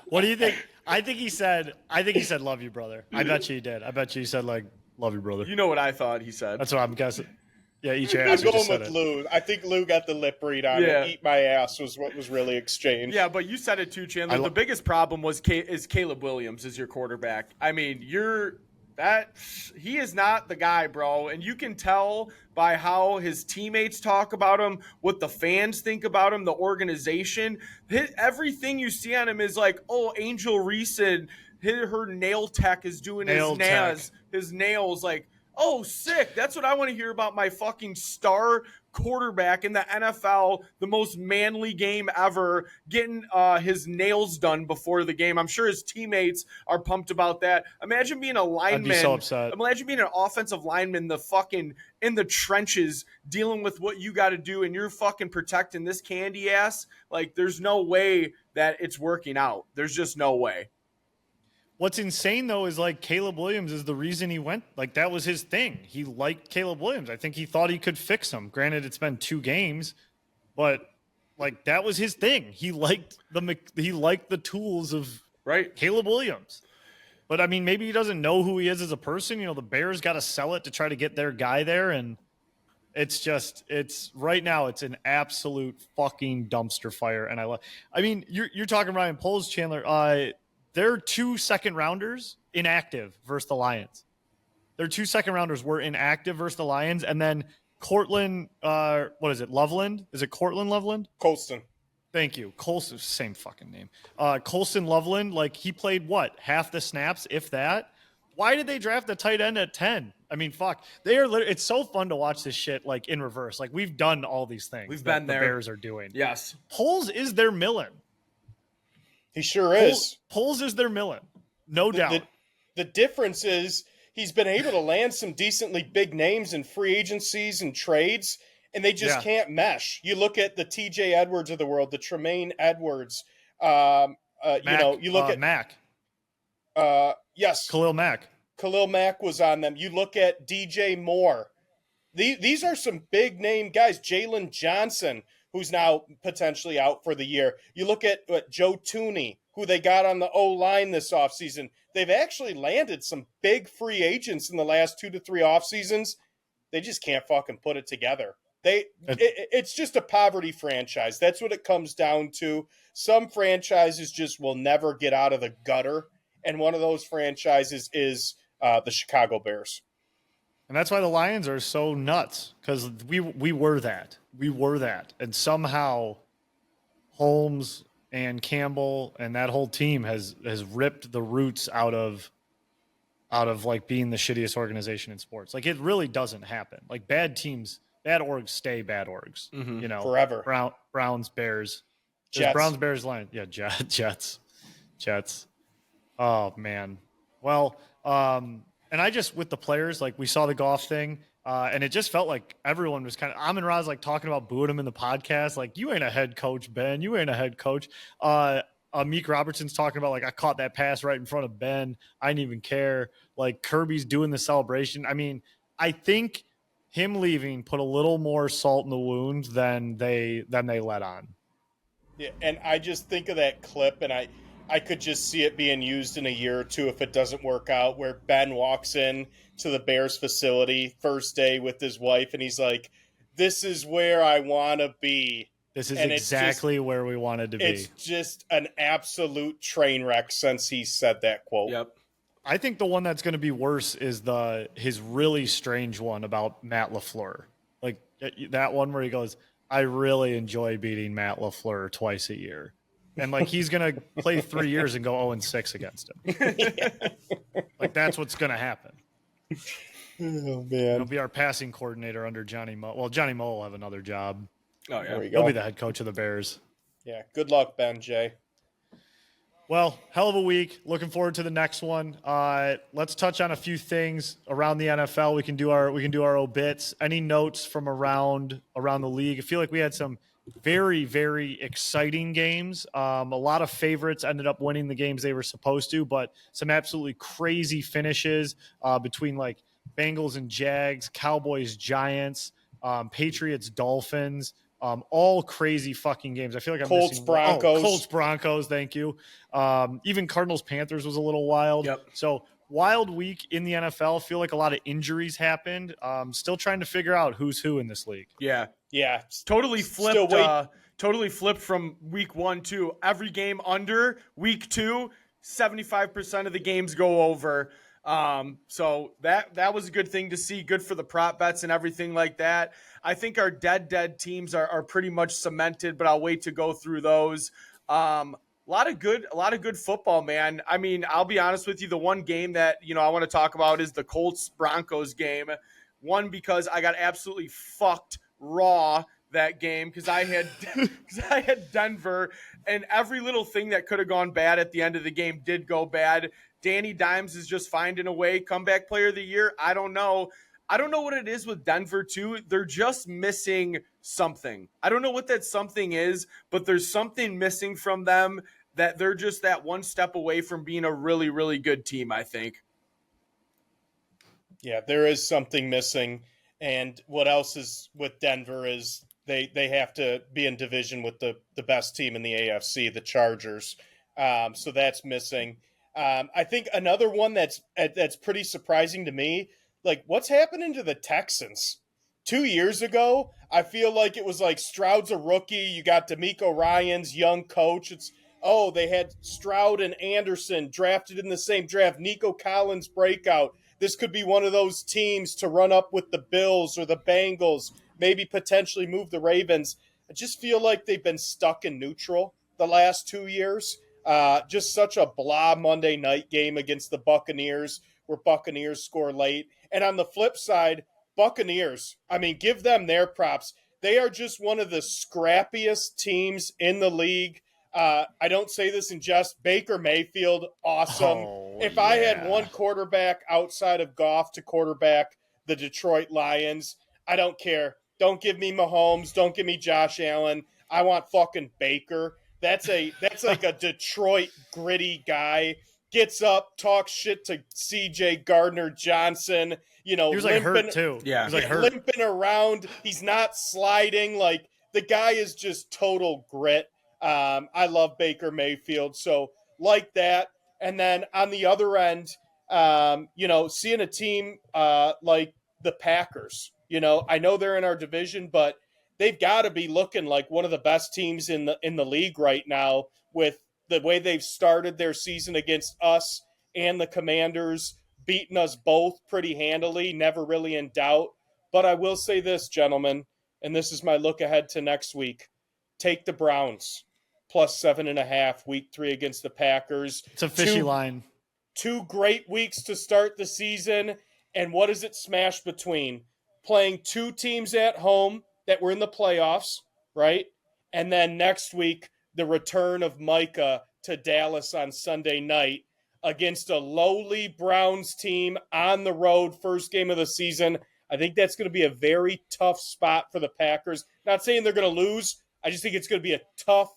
What do you think? I think he said, love you, brother. I bet you he did. I bet you he said, like, love you, brother. You know what I thought he said. That's what I'm guessing. Yeah, eat your I'm ass. going with Lou. I think Lou got the lip read on it. Eat my ass was what was really exchanged. Yeah, but you said it too, Chandler. The biggest problem is Caleb Williams as your quarterback. I mean, he is not the guy, bro. And you can tell by how his teammates talk about him, what the fans think about him, the organization. Everything you see on him is like, oh, Angel Reese and her nail tech is doing his nails. Like, oh, sick. That's what I want to hear about my fucking star quarterback in the NFL, the most manly game ever, getting his nails done before the game. I'm sure his teammates are pumped about that. Imagine being a lineman. I'd be so upset. Imagine being an offensive lineman, the fucking in the trenches, dealing with what you got to do, and you're fucking protecting this candy ass. Like, there's no way that it's working out. There's just no way. What's insane, though, is like Caleb Williams is the reason he went. Like, that was his thing. He liked Caleb Williams. I think he thought he could fix him. Granted, it's been 2 games, but like that was his thing. He liked the tools of Caleb Williams. But I mean, maybe he doesn't know who he is as a person. You know, the Bears got to sell it to try to get their guy there, and it's right now it's an absolute fucking dumpster fire. And I mean, you're talking Ryan Poles, Chandler. Their 2 second-rounders inactive versus the Lions. Their 2 second-rounders were inactive versus the Lions. And then Cortland, what is it, Loveland? Is it Cortland Loveland? Colston. Thank you. Colston, same fucking name. Colston Loveland, like he played what? Half the snaps, if that? Why did they draft a tight end at 10? I mean, fuck. It's so fun to watch this shit like in reverse. Like we've done all these things. We've been there. The Bears are doing. Yes. Poles is their Millen. He sure is. Poles is their Millen. No doubt. The difference is he's been able to land some decently big names in free agencies and trades, and they just can't mesh. You look at the TJ Edwards of the world, the Tremaine Edwards. You look at Mack. Yes. Khalil Mack. Khalil Mack was on them. You look at DJ Moore. These are some big name guys. Jalen Johnson, who's now potentially out for the year. You look at Joe Tooney, who they got on the O-line this offseason. They've actually landed some big free agents in the last 2 to 3 off seasons. They just can't fucking put it together. It's just a poverty franchise. That's what it comes down to. Some franchises just will never get out of the gutter, and one of those franchises is the Chicago Bears. And that's why the Lions are so nuts, because we were that. We were that. And somehow Holmes and Campbell and that whole team has ripped the roots out of like being the shittiest organization in sports. Like it really doesn't happen. Like bad teams, bad orgs stay bad orgs. Mm-hmm. You know, forever. Browns, Bears, Jets. Browns, Bears, Lions. Yeah, Jets. Oh man. Well, and I just, with the players, like we saw the golf thing, and it just felt like everyone was kind of, Amon Ra's like talking about booing him in the podcast. Like, you ain't a head coach, Ben. You ain't a head coach. Meek Robertson's talking about, like, I caught that pass right in front of Ben. I didn't even care. Like, Kirby's doing the celebration. I mean, I think him leaving put a little more salt in the wound than they let on. Yeah, and I just think of that clip, and I could just see it being used in a year or two if it doesn't work out, where Ben walks in to the Bears facility first day with his wife, and he's like, this is where I want to be. This is exactly where we wanted to be. It's just an absolute train wreck since he said that quote. Yep. I think the one that's going to be worse is his really strange one about Matt LaFleur. Like that one where he goes, I really enjoy beating Matt LaFleur twice a year. And like he's gonna play 3 years and go 0-6 against him. Like that's what's gonna happen. Oh man, he'll be our passing coordinator under Johnny Moe. Well, Johnny Moe will have another job. Oh yeah, there you go. He'll be the head coach of the Bears. Yeah, good luck, Ben Jay. Well, hell of a week. Looking forward to the next one. Let's touch on a few things around the NFL. We can do our obits. Any notes from around the league? I feel like we had some very, very exciting games. A lot of favorites ended up winning the games they were supposed to, but some absolutely crazy finishes between like Bengals and Jags, Cowboys, Giants, Patriots, Dolphins. All crazy fucking games. I feel like I'm Colts, missing Broncos. Colts, Broncos. Thank you. Even Cardinals, Panthers was a little wild. Yep. So wild week in the NFL. Feel like a lot of injuries happened. Still trying to figure out who's who in this league. Yeah. Yeah. Totally Still flipped. Totally flipped from week 1 to every game under. Week 2, 75% of the games go over. So that was a good thing to see. Good for the prop bets and everything like that. I think our dead teams are pretty much cemented, but I'll wait to go through those. A lot of good football, man. I mean, I'll be honest with you. The one game that, I want to talk about is the Colts Broncos game. One, because I got absolutely fucked raw that game because I had Denver, and every little thing that could have gone bad at the end of the game did go bad. Danny Dimes is just finding a way. Comeback player of the year. I don't know what it is with Denver too. They're just missing something. I don't know what that something is, but there's something missing from them that they're just that one step away from being a really, really good team, I think. Yeah, there is something missing. And what else is with Denver is they have to be in division with the best team in the AFC, the Chargers. So that's missing. I think another one that's pretty surprising to me, like what's happening to the Texans? 2 years ago, I feel like it was like Stroud's a rookie. You got DeMeco Ryans, young coach. They had Stroud and Anderson drafted in the same draft. Nico Collins breakout. This could be one of those teams to run up with the Bills or the Bengals, maybe potentially move the Ravens. I just feel like they've been stuck in neutral the last 2 years. Just such a blah Monday night game against the Buccaneers where Buccaneers score late. And on the flip side, Buccaneers, I mean, give them their props. They are just one of the scrappiest teams in the league. I don't say this in jest. Baker Mayfield, awesome. I had one quarterback outside of Goff to quarterback the Detroit Lions, I don't care. Don't give me Mahomes. Don't give me Josh Allen. I want fucking Baker. That's like a Detroit gritty guy. Gets up, talks shit to C.J. Gardner-Johnson. He was like hurt too. Yeah, he was like hurt. Limping around. He's not sliding. Like the guy is just total grit. I love Baker Mayfield. So like that. And then on the other end, seeing a team like the Packers. I know they're in our division, but they've got to be looking like one of the best teams in the league right now with the way they've started their season against us and the Commanders, beating us both pretty handily, never really in doubt. But I will say this, gentlemen, and this is my look ahead to next week. Take the Browns plus 7.5 week 3 against the Packers. It's a fishy line. 2 great weeks to start the season. And what is it smashed between? Playing 2 teams at home that were in the playoffs, right? And then next week, the return of Micah to Dallas on Sunday night against a lowly Browns team on the road, first game of the season. I think that's going to be a very tough spot for the Packers. Not saying they're going to lose. I just think it's going to be a tough,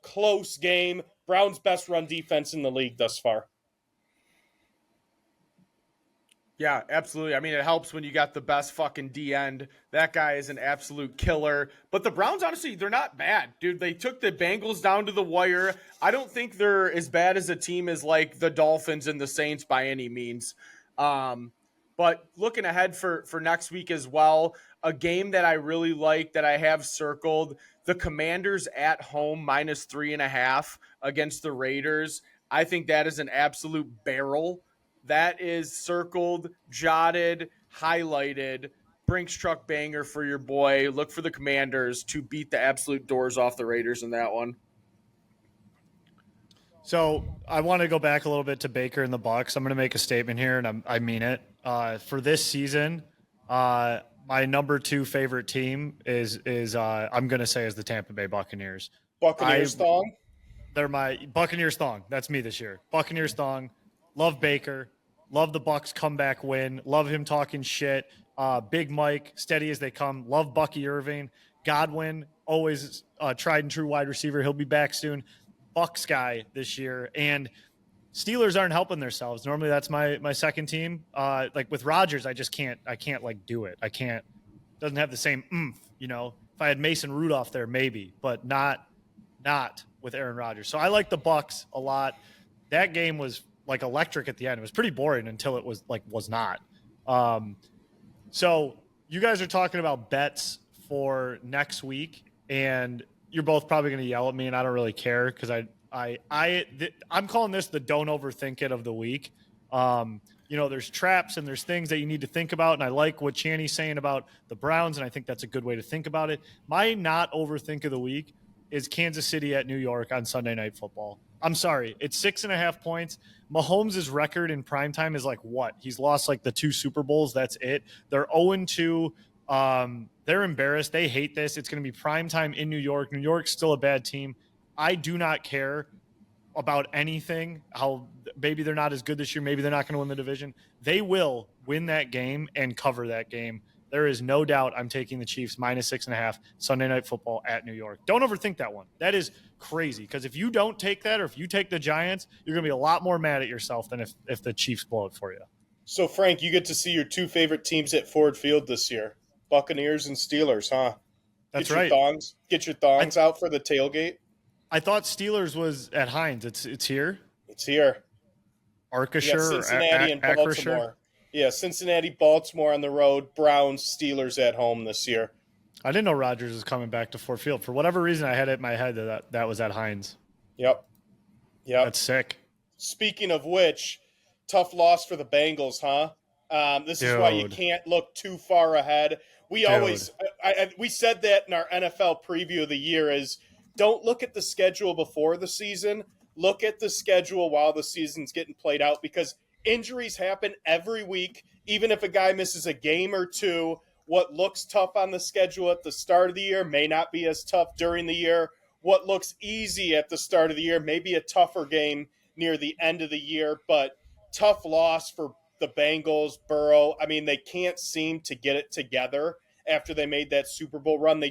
close game. Browns' best run defense in the league thus far. Yeah, absolutely. I mean, it helps when you got the best fucking D end. That guy is an absolute killer. But the Browns, honestly, they're not bad, dude. They took the Bengals down to the wire. I don't think they're as bad as a team as like the Dolphins and the Saints by any means. But looking ahead for next week as well, a game that I really like that I have circled, the Commanders at home -3.5 against the Raiders. I think that is an absolute barrel. That is circled, jotted, highlighted. Brinks truck banger for your boy. Look for the Commanders to beat the absolute doors off the Raiders in that one. So I want to go back a little bit to Baker and the Bucs. I'm going to make a statement here, and I mean it. For this season, my number 2 favorite team is I'm going to say is the Tampa Bay Buccaneers. Buccaneers thong? They're my Buccaneers thong. That's me this year. Buccaneers thong. Love Baker. Love the Bucks comeback win. Love him talking shit. Big Mike, steady as they come. Love Bucky Irving. Godwin, always tried and true wide receiver. He'll be back soon. Bucks guy this year. And Steelers aren't helping themselves. Normally that's my second team. Like with Rodgers, I can't like do it. I can't, doesn't have the same oomph, you know. If I had Mason Rudolph there, maybe, but not with Aaron Rodgers. So I like the Bucks a lot. That game was like electric at the end. It was pretty boring until it was not. So you guys are talking about bets for next week, and you're both probably going to yell at me, and I don't really care because I'm calling this the don't overthink it of the week. You know, there's traps and there's things that you need to think about, and I like what Channy's saying about the Browns, and I think that's a good way to think about it. My not overthink of the week is Kansas City at New York on Sunday Night Football. I'm sorry. It's 6.5 points. Mahomes' record in primetime is like what? He's lost like the 2 Super Bowls. That's it. They're 0-2. They're embarrassed. They hate this. It's going to be primetime in New York. New York's still a bad team. I do not care about anything, how maybe they're not as good this year. Maybe they're not going to win the division. They will win that game and cover that game. There is no doubt I'm taking the Chiefs -6.5 Sunday Night Football at New York. Don't overthink that one. That is crazy because if you don't take that, or if you take the Giants, you're going to be a lot more mad at yourself than if the Chiefs blow it for you. So, Frank, you get to see your 2 favorite teams at Ford Field this year, Buccaneers and Steelers, huh? That's Get right. Get your thongs out for the tailgate. I thought Steelers was at Heinz. It's here. It's here. Arcashire, Cincinnati and Baltimore. Yeah, Cincinnati, Baltimore on the road, Browns, Steelers at home this year. I didn't know Rodgers was coming back to Ford Field. For whatever reason, I had it in my head that was at Heinz. Yep. That's sick. Speaking of which, tough loss for the Bengals, huh? This is why you can't look too far ahead. We said that in our NFL preview of the year is don't look at the schedule before the season. Look at the schedule while the season's getting played out because injuries happen every week. Even if a guy misses a game or two, what looks tough on the schedule at the start of the year may not be as tough during the year. What looks easy at the start of the year may be a tougher game near the end of the year, but tough loss for the Bengals, Burrow. I mean, they can't seem to get it together after they made that Super Bowl run.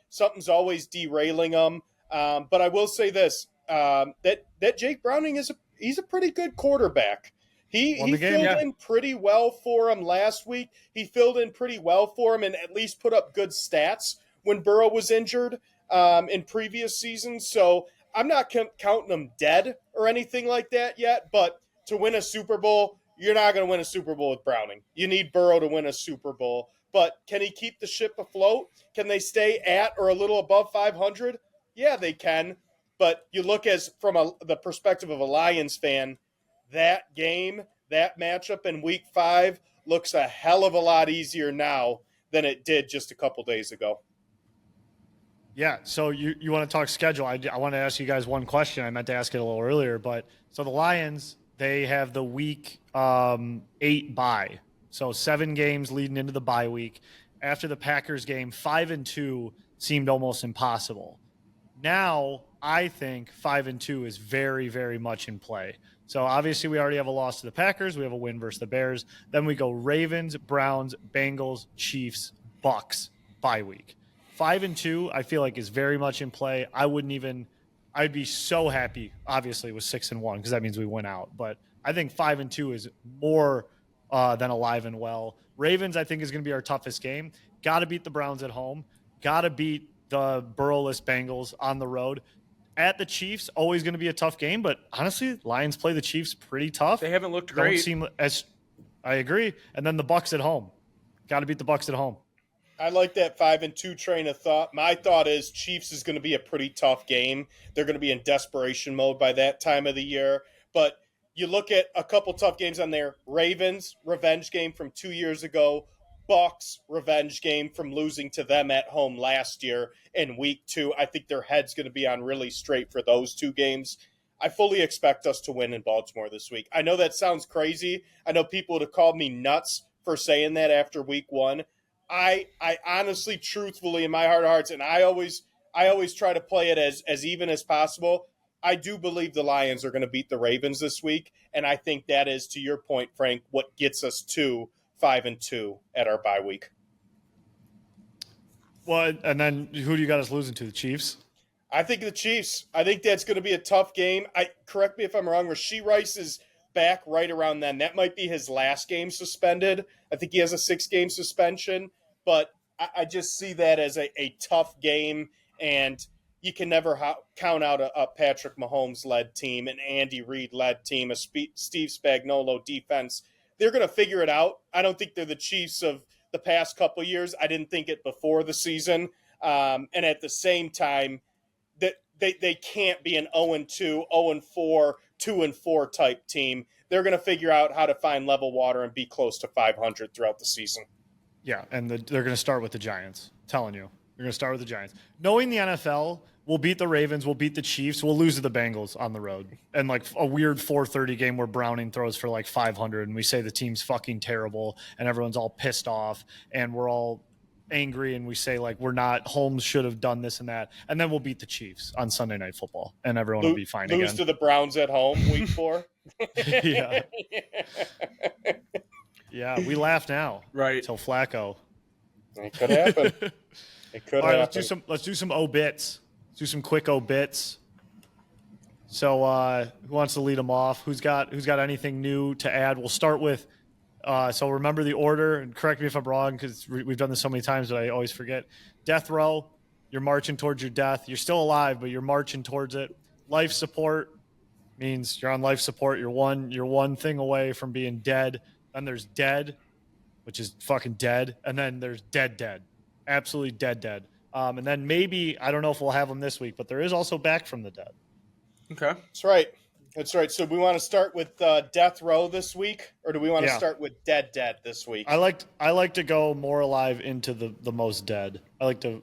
Something's always derailing them. But I will say this, that Jake Browning he's a pretty good quarterback. He filled in pretty well for him last week. He filled in pretty well for him and at least put up good stats when Burrow was injured in previous seasons. So I'm not counting him dead or anything like that yet. But to win a Super Bowl, you're not going to win a Super Bowl with Browning. You need Burrow to win a Super Bowl. But can he keep the ship afloat? Can they stay at or a little above 500? Yeah, they can. But you look from the perspective of a Lions fan, that game, that matchup in Week 5 looks a hell of a lot easier now than it did just a couple days ago. Yeah, so you want to talk schedule. I want to ask you guys one question. I meant to ask it a little earlier, but so the Lions, they have the Week 8 bye. So 7 games leading into the bye week. After the Packers game, 5-2 seemed almost impossible. Now, I think 5-2 is very, very much in play. So obviously we already have a loss to the Packers. We have a win versus the Bears. Then we go Ravens, Browns, Bengals, Chiefs, Bucks, bye week. 5-2, I feel like is very much in play. I'd be so happy, obviously, with 6-1 because that means we win out. But I think 5-2 is more than alive and well. Ravens, I think, is going to be our toughest game. Got to beat the Browns at home. Got to beat the Burrowless Bengals on the road. At the Chiefs, always going to be a tough game, but honestly, Lions play the Chiefs pretty tough. They haven't looked great. I agree. And then the Bucks at home. Got to beat the Bucks at home. I like that 5-2 train of thought. My thought is Chiefs is going to be a pretty tough game. They're going to be in desperation mode by that time of the year. But you look at a couple tough games on there. Ravens, revenge game from 2 years ago. Bucks, revenge game from losing to them at home last year in Week 2. I think their head's going to be on really straight for those 2 games. I fully expect us to win in Baltimore this week. I know that sounds crazy. I know people would have called me nuts for saying that after Week 1. I honestly, truthfully, in my heart of hearts, and I always try to play it as even as possible. I do believe the Lions are going to beat the Ravens this week, and I think that is, to your point, Frank, what gets us to 5-2 at our bye week. Well, and then who do you got us losing to? The Chiefs? I think the Chiefs. I think that's going to be a tough game. Correct me if I'm wrong. Rashee Rice is back right around then. That might be his last game suspended. I think he has a 6-game suspension, but I just see that as a tough game, and you can never count out a Patrick Mahomes-led team, an Andy Reid-led team, a Steve Spagnuolo defense. They're going to figure it out. I don't think they're the Chiefs of the past couple of years. I didn't think it before the season. And at the same time, that they can't be an 0-2, 0-4, 2-4 type team. They're going to figure out how to find level water and be close to 500 throughout the season. Yeah, and they're going to start with the Giants. I'm telling you, they're going to start with the Giants. Knowing the NFL, we'll beat the Ravens, we'll beat the Chiefs, we'll lose to the Bengals on the road. And like a weird 4:30 game where Browning throws for like 500 and we say the team's fucking terrible and everyone's all pissed off and we're all angry and we say like we're not, Holmes should have done this and that, and then we'll beat the Chiefs on Sunday Night Football and everyone will be fine again. Lose to the Browns at home week 4. Yeah, we laugh now. Right. Till Flacco. It could happen. It could happen. Let's do some obits. Let's do some quick obits. So who wants to lead them off? Who's got anything new to add? We'll start with so remember the order, and correct me if I'm wrong because we've done this so many times that I always forget. Death row, you're marching towards your death. You're still alive, but you're marching towards it. Life support means you're on life support. You're one thing away from being dead. Then there's dead, which is fucking dead. And then there's dead. Absolutely dead. And then maybe, I don't know if we'll have them this week, but there is also back from the dead. Okay. That's right. So we want to start with death row this week, or do we want to start with dead this week? I like to go more alive into the most dead. I like to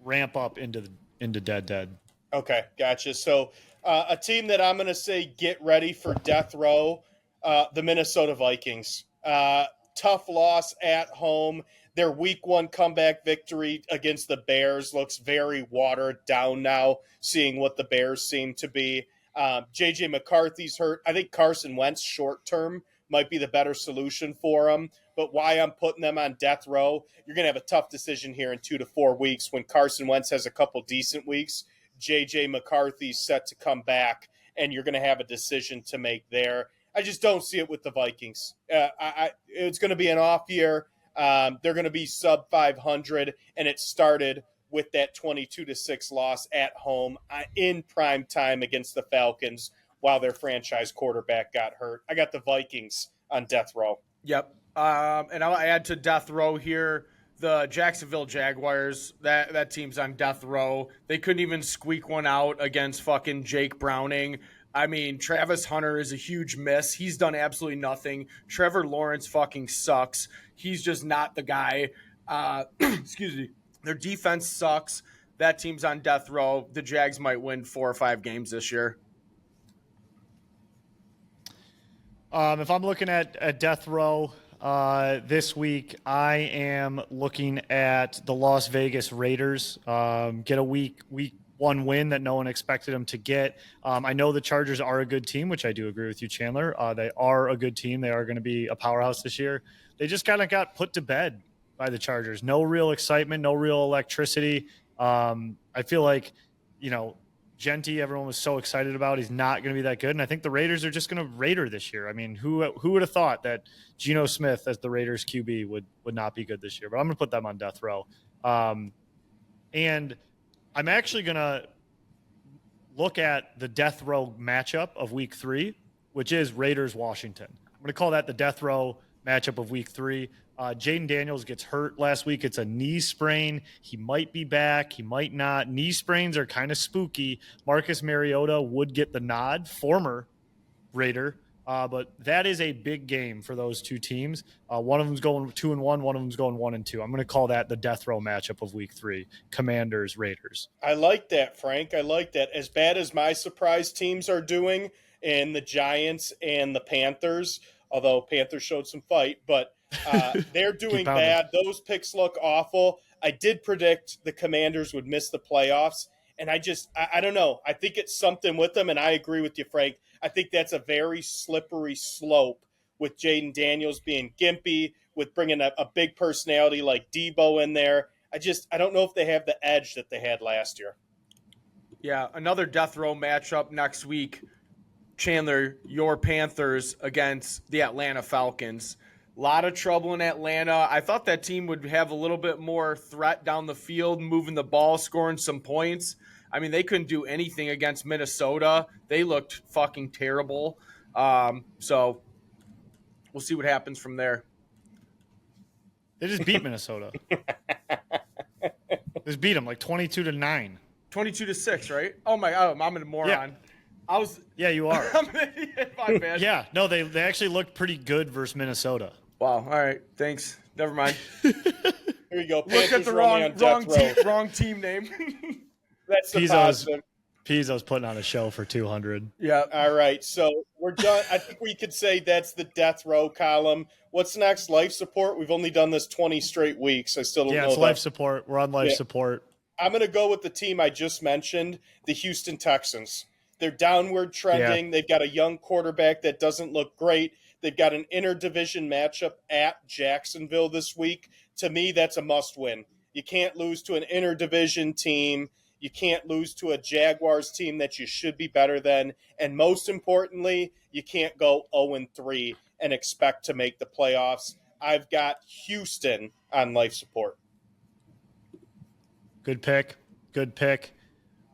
ramp up into dead. Okay, gotcha. So a team that I'm going to say get ready for death row, the Minnesota Vikings. Tough loss at home. Their week 1 comeback victory against the Bears looks very watered down now, seeing what the Bears seem to be. J.J. McCarthy's hurt. I think Carson Wentz short term might be the better solution for him. But why I'm putting them on death row, you're going to have a tough decision here in 2 to 4 weeks when Carson Wentz has a couple decent weeks. J.J. McCarthy's set to come back, and you're going to have a decision to make there. I just don't see it with the Vikings. It's going to be an off year. They're going to be sub 500, and it started with that 22-6 loss at home in prime time against the Falcons while their franchise quarterback got hurt. I got the Vikings on death row. Yep. And I'll add to death row here the Jacksonville Jaguars. That team's on death row. They couldn't even squeak one out against fucking Jake Browning. I mean, Travis Hunter is a huge miss. He's done absolutely nothing. Trevor Lawrence fucking sucks. He's just not the guy. Excuse me. Their defense sucks. That team's on death row. The Jags might win 4 or 5 games this year. If I'm looking at death row this week, I am looking at the Las Vegas Raiders. Get a week 1 win that no one expected them to get. I know the Chargers are a good team, which I do agree with you, Chandler. They are a good team. They are going to be a powerhouse this year. They just kind of got put to bed by the Chargers. No real excitement, no real electricity. I feel like, Genty, everyone was so excited about. He's not going to be that good. And I think the Raiders are just going to Raider this year. I mean, who would have thought that Geno Smith as the Raiders QB would not be good this year? But I'm going to put them on death row. And I'm actually going to look at the death row matchup of week 3, which is Raiders-Washington. I'm going to call that the death row matchup of week 3. Jaden Daniels gets hurt last week. It's a knee sprain. He might be back. He might not. Knee sprains are kind of spooky. Marcus Mariota would get the nod, former Raider. But that is a big game for those two teams. One of them's going 2-1. One of them's going 1-2. I'm going to call that the death row matchup of week 3. Commanders, Raiders. I like that, Frank. I like that. As bad as my surprise teams are doing in the Giants and the Panthers, although Panthers showed some fight, but they're doing bad. Those picks look awful. I did predict the Commanders would miss the playoffs, And I don't know. I think it's something with them, and I agree with you, Frank. I think that's a very slippery slope with Jaden Daniels being gimpy, with bringing a big personality like Debo in there. I don't know if they have the edge that they had last year. Yeah, another death row matchup next week. Chandler, your Panthers against the Atlanta Falcons. A lot of trouble in Atlanta. I thought that team would have a little bit more threat down the field, moving the ball, scoring some points. I mean, they couldn't do anything against Minnesota. They looked fucking terrible. So we'll see what happens from there. They just beat Minnesota. They just beat them like 22-9. 22-6, right? Oh my God, I'm a moron. Yeah, you are. I'm an idiot. My bad. Yeah, no, they actually looked pretty good versus Minnesota. Wow. All right. Thanks. Never mind. Here you go. Looked at the wrong team name. That's the positive. Pizzo's putting on a show for 200. Yeah. All right, so we're done. I think we could say that's the death row column. What's next? Life support. We've only done this 20 straight weeks. I still don't know. Yeah, it's life support. We're on life support. I'm going to go with the team I just mentioned, the Houston Texans. They're downward trending. Yeah. They've got a young quarterback that doesn't look great. They've got an interdivision matchup at Jacksonville this week. To me, that's a must-win. You can't lose to an interdivision team. You can't lose to a Jaguars team that you should be better than. And most importantly, you can't go 0-3 and expect to make the playoffs. I've got Houston on life support. Good pick. Good pick.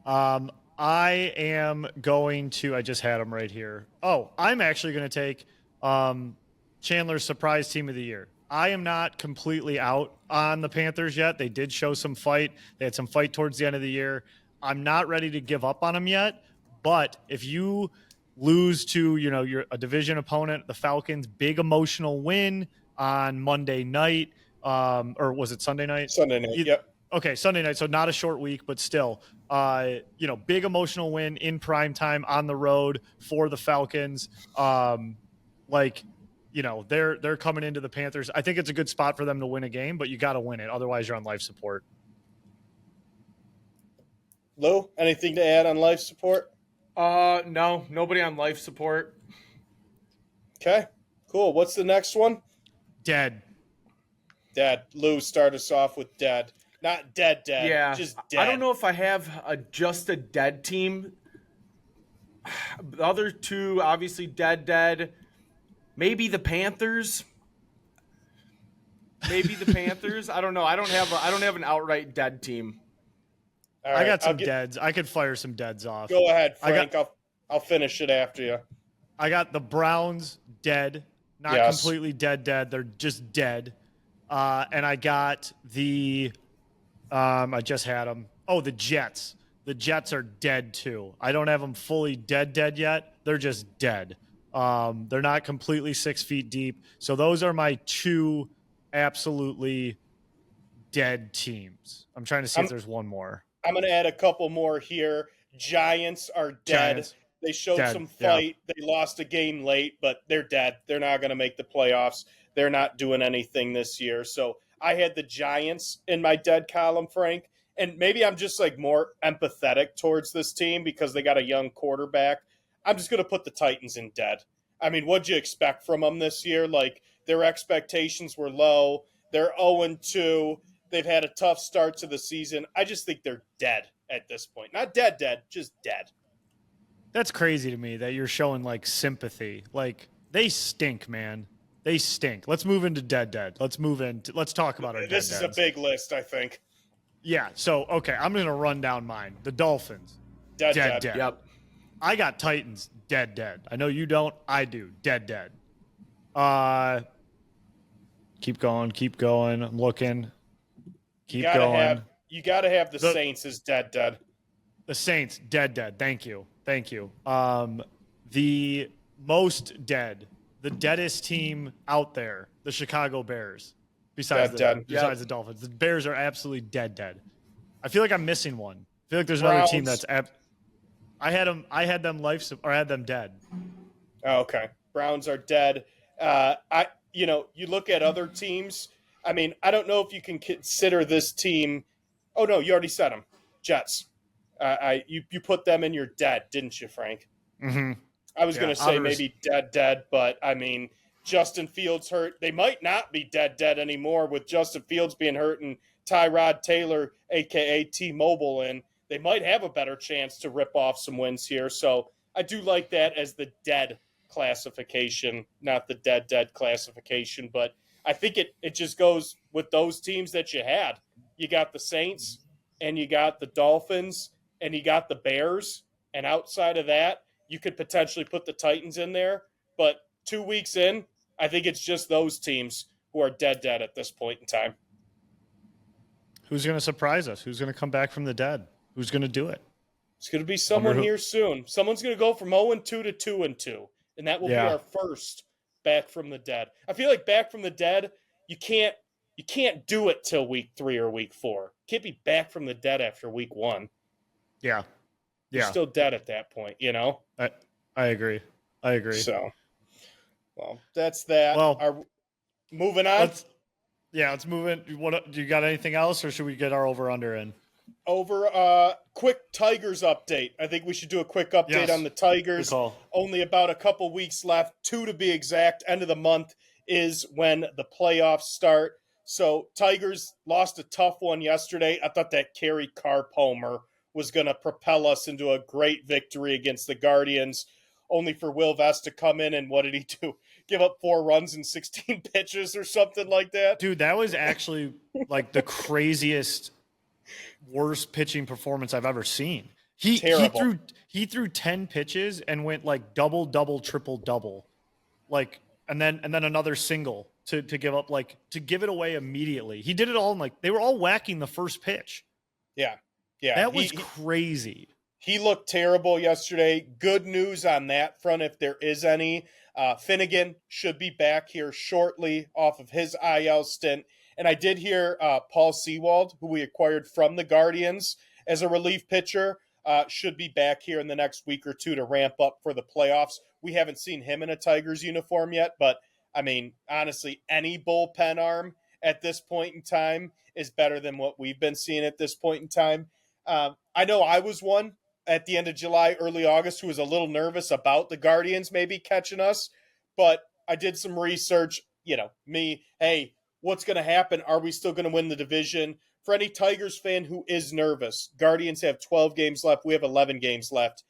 I am going to – I just had them right here. Oh, I'm actually going to take Chandler's surprise team of the year. I am not completely out on the Panthers yet. They did show some fight. They had some fight towards the end of the year. I'm not ready to give up on them yet, but if you lose to, you're a division opponent, the Falcons, big emotional win on Monday night, or was it Sunday night? Sunday night, yep. Okay, Sunday night, so not a short week, but still, big emotional win in prime time on the road for the Falcons. They're coming into the Panthers. I think it's a good spot for them to win a game, but you got to win it. Otherwise, you're on life support. Lou, anything to add on life support? No, nobody on life support. Okay, cool. What's the next one? Dead. Lou, start us off with dead. Not dead, yeah, just dead. I don't know if I have just a dead team. The other two, obviously dead. Maybe the Panthers. I don't know. I don't have an outright dead team. Right, I got some deads. I could fire some deads off. Go ahead, Frank. I'll finish it after you. I got the Browns dead. Not completely dead. They're just dead. And I got the I just had them. Oh, the Jets. The Jets are dead too. I don't have them fully dead yet. They're just dead. They're not completely 6 feet deep. So those are my two absolutely dead teams. I'm trying to see if there's one more. I'm going to add a couple more here. Giants are dead. Giants. They showed some fight. Yeah. They lost a game late, but they're dead. They're not going to make the playoffs. They're not doing anything this year. So I had the Giants in my dead column, Frank. And maybe I'm just more empathetic towards this team because they got a young quarterback. I'm just going to put the Titans in dead. I mean, what'd you expect from them this year? Their expectations were low. They're 0-2. They've had a tough start to the season. I just think they're dead at this point. Not dead, just dead. That's crazy to me that you're showing sympathy. They stink, man. They stink. Let's move into dead. Let's talk about our dead. This is a big list, I think. Yeah. So, okay, I'm going to run down mine. The Dolphins. Dead. Yep. I got Titans. Dead. I know you don't. I do. Dead. Keep going. I'm looking. Keep going. You got to have the Saints as dead. The Saints, dead. Thank you. The most dead, the deadest team out there, the Chicago Bears. Besides the Dolphins, the Bears are absolutely dead. I feel like I'm missing one. I feel like there's another team that's I had them dead. Oh, okay. Browns are dead. You look at other teams. I mean, I don't know if you can consider this team. Oh no, you already said them. Jets. You put them in your dead, didn't you, Frank? Mm-hmm. I was Yeah, going to say maybe dead, but I mean, Justin Fields hurt. They might not be dead anymore with Justin Fields being hurt and Tyrod Taylor, a.k.a. T-Mobile, in. They might have a better chance to rip off some wins here. So I do like that as the dead classification, not the dead classification. But I think it just goes with those teams that you had. You got the Saints, and you got the Dolphins, and you got the Bears. And outside of that, you could potentially put the Titans in there. But 2 weeks in, I think it's just those teams who are dead at this point in time. Who's going to surprise us? Who's going to come back from the dead? Who's going to do it? It's going to be someone here soon. Someone's going to go from 0-2 to 2-2, and that will be our first back from the dead. I feel like back from the dead, you can't do it till week 3 or week 4. You can't be back from the dead after week 1. Yeah. You're still dead at that point, you know? I agree. So, well, that's that. Well, moving on. Let's move in. Do you got anything else, or should we get our over-under in? Quick Tigers update. I think we should do a quick update on the Tigers. Only about a couple weeks left, 2 to be exact. End of the month is when the playoffs start. So Tigers lost a tough one yesterday. I thought that Kerry Carr-Palmer was going to propel us into a great victory against the Guardians, only for Will Vest to come in and what did he do? Give up 4 runs in 16 pitches or something like that? Dude, that was actually like the craziest, worst pitching performance I've ever seen. He threw 10 pitches and went like double, triple. Like and then another single to give up, like to give it away immediately. He did it all in like they were all whacking the first pitch. Yeah. That was crazy. He looked terrible yesterday. Good news on that front, if there is any. Finnegan should be back here shortly off of his IL stint. And I did hear Paul Sewald, who we acquired from the Guardians as a relief pitcher, should be back here in the next week or 2 to ramp up for the playoffs. We haven't seen him in a Tigers uniform yet, but I mean, honestly, any bullpen arm at this point in time is better than what we've been seeing at this point in time. I know I was one at the end of July, early August, who was a little nervous about the Guardians maybe catching us, but I did some research, hey, what's going to happen? Are we still going to win the division? For any Tigers fan who is nervous, Guardians have 12 games left. We have 11 games left.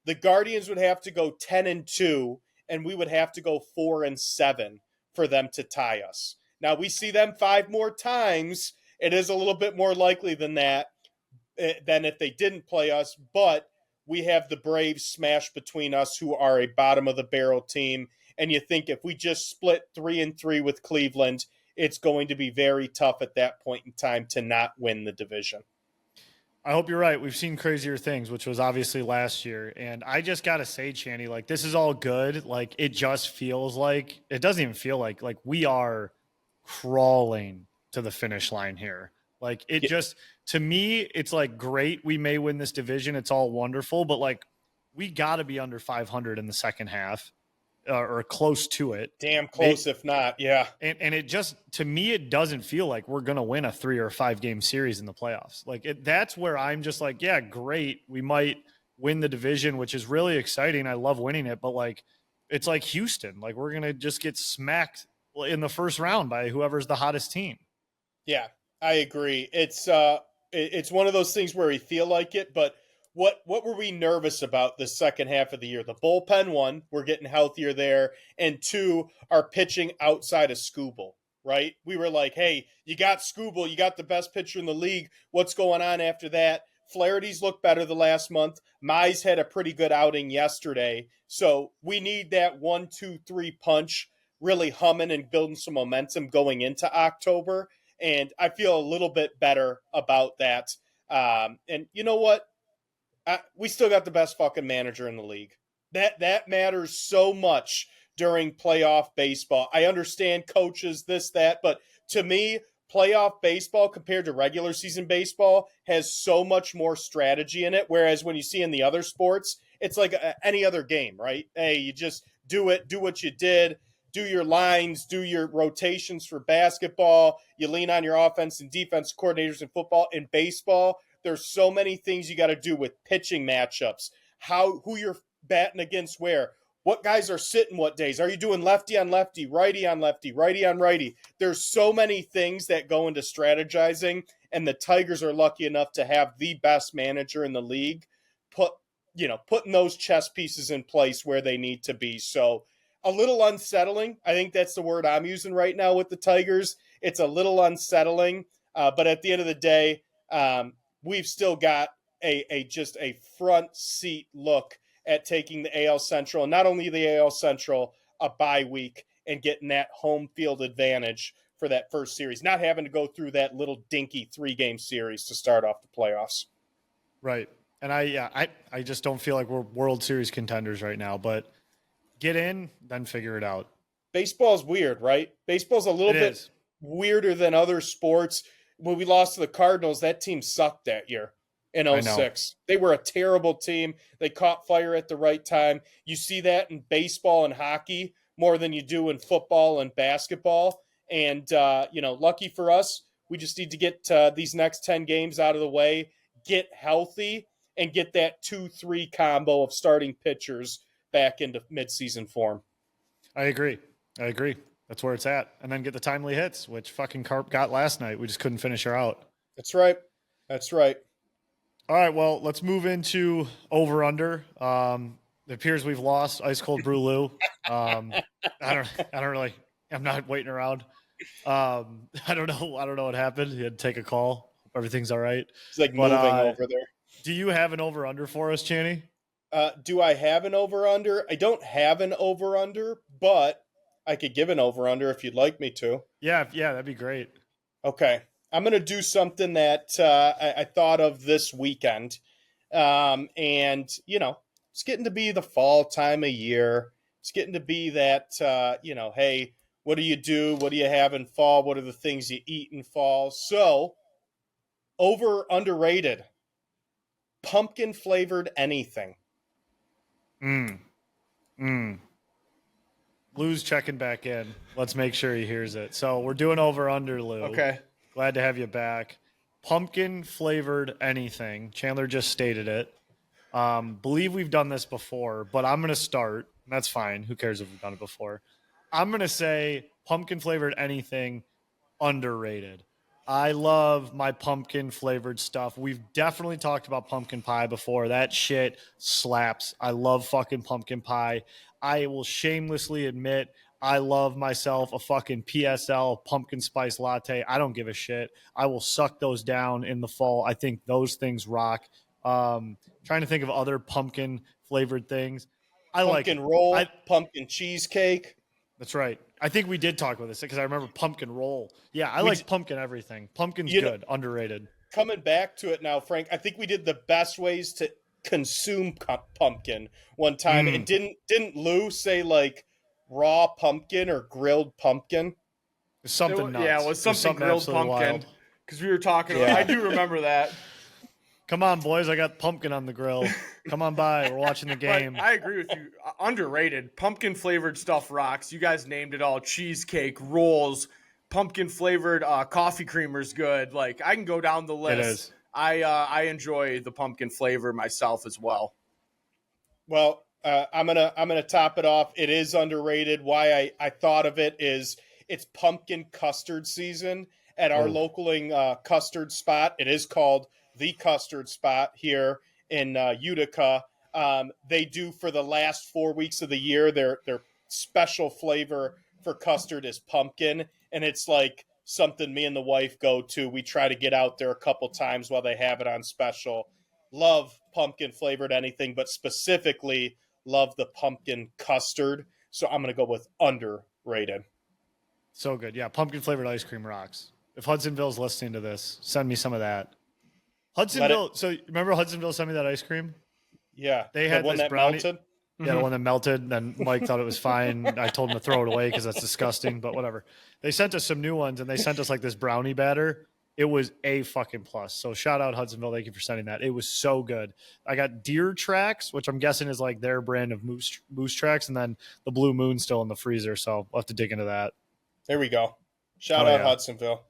The Guardians would have to go 10-2, and we would have to go 4-7 for them to tie us. Now, we see them 5 more times. It is a little bit more likely than that, than if they didn't play us, but we have the Braves smashed between us, who are a bottom-of-the-barrel team, and you think if we just split 3-3 with Cleveland, it's going to be very tough at that point in time to not win the division. I hope you're right. We've seen crazier things, which was obviously last year. And I just got to say, Channy, like, this is all good. Like, it just feels like, it doesn't even feel like we are crawling to the finish line here. Like, it just, to me, it's like, great, we may win this division. It's all wonderful. But, like, we got to be under 500 in the second half. Or close to it. Damn close, if not, yeah. And it just, to me, it doesn't feel like we're going to win a 3 or 5 game series in the playoffs. Like, that's where I'm just like, yeah, great. We might win the division, which is really exciting. I love winning it. But, like, it's like Houston. Like, we're going to just get smacked in the first round by whoever's the hottest team. Yeah, I agree. It's one of those things where we feel like it, but what were we nervous about the second half of the year? The bullpen, 1, we're getting healthier there, and 2, our pitching outside of Skubal, right? We were like, hey, you got Skubal, you got the best pitcher in the league. What's going on after that? Flaherty's looked better the last month. Mize had a pretty good outing yesterday. So we need that 1, 2, 3 punch really humming and building some momentum going into October. And I feel a little bit better about that. And you know what? We still got the best fucking manager in the league. That matters so much during playoff baseball. I understand coaches, this, that, but to me, playoff baseball compared to regular season baseball has so much more strategy in it. Whereas when you see in the other sports, it's like any other game, right? Hey, you just do it, do what you did, do your lines, do your rotations for basketball. You lean on your offense and defense coordinators in football. In baseball, There's so many things you got to do with pitching matchups, who you're batting against where, what guys are sitting what days. Are you doing lefty on lefty, righty on lefty, righty on righty? There's so many things that go into strategizing, and the Tigers are lucky enough to have the best manager in the league putting those chess pieces in place where they need to be. So a little unsettling. I think that's the word I'm using right now with the Tigers. It's a little unsettling, but at the end of the day, we've still got just a front seat look at taking the AL Central, and not only the AL Central, a bye week and getting that home field advantage for that first series, not having to go through that little dinky 3-game series to start off the playoffs. Right. And I just don't feel like we're World Series contenders right now, but get in, then figure it out. Baseball's weird, right? Baseball's a little bit weirder than other sports. When we lost to the Cardinals, that team sucked that year in 06. They were a terrible team. They caught fire at the right time. You see that in baseball and hockey more than you do in football and basketball. And, lucky for us, we just need to get these next 10 games out of the way, get healthy, and get that 2-3 combo of starting pitchers back into midseason form. I agree. That's where it's at. And then get the timely hits, which fucking Carp got last night. We just couldn't finish her out. That's right. All right, well, let's move into over-under. It appears we've lost Ice Cold Brew Lou. I'm not waiting around. I don't know what happened. He had to take a call. Everything's all right. It's like moving over there. Do you have an over-under for us, Channy? Do I have an over-under? I don't have an over-under, but I could give an over-under if you'd like me to. Yeah, that'd be great. Okay. I'm going to do something that I thought of this weekend. It's getting to be the fall time of year. It's getting to be that, hey, what do you do? What do you have in fall? What are the things you eat in fall? So, underrated. Pumpkin flavored anything. Lou's checking back in. Let's make sure he hears it. So we're doing over under, Lou. Okay. Glad to have you back. Pumpkin flavored anything. Chandler just stated it. Believe we've done this before, but I'm going to start. That's fine. Who cares if we've done it before? I'm going to say pumpkin flavored anything underrated. I love my pumpkin flavored stuff. We've definitely talked about pumpkin pie before. That shit slaps. I love fucking pumpkin pie. I will shamelessly admit I love myself a fucking PSL pumpkin spice latte. I don't give a shit. I will suck those down in the fall. I think those things rock. Trying to think of other pumpkin flavored things. Pumpkin roll, pumpkin cheesecake. That's right. I think we did talk about this because I remember pumpkin roll. Yeah, I like pumpkin everything. Pumpkin's good, underrated. Coming back to it now, Frank, I think we did the best ways to consume pumpkin one time. And didn't Lou say like raw pumpkin or grilled pumpkin? Something nuts. Yeah, it was something grilled pumpkin. Because we were talking about I do remember that. Come on, boys. I got pumpkin on the grill. Come on by. We're watching the game. I agree with you. Underrated. Pumpkin-flavored stuff rocks. You guys named it all. Cheesecake, rolls, pumpkin-flavored coffee creamer's good. Like, I can go down the list. It is. I enjoy the pumpkin flavor myself as well. Well, I'm gonna top it off. It is underrated. Why I thought of it is it's pumpkin custard season at our local custard spot. It is called the Custard Spot here in Utica. They do for the last 4 weeks of the year, their special flavor for custard is pumpkin, and it's like something me and the wife go to. We try to get out there a couple times while they have it on special. Love pumpkin flavored anything, but specifically love the pumpkin custard. So I'm going to go with underrated. So good. Yeah, pumpkin flavored ice cream rocks. If Hudsonville's listening to this, send me some of that. Hudsonville. So remember Hudsonville sent me that ice cream? Yeah. They had one this that brownie. melted? Yeah, the one that melted. Then Mike thought it was fine. I told him to throw it away because that's disgusting, but whatever. They sent us some new ones, and they sent us like this brownie batter. It was a fucking plus. So shout out Hudsonville. Thank you for sending that. It was so good. I got Deer Tracks, which I'm guessing is like their brand of moose tracks, and then the Blue Moon still in the freezer. So we'll have to dig into that. There we go. Shout out Hudsonville.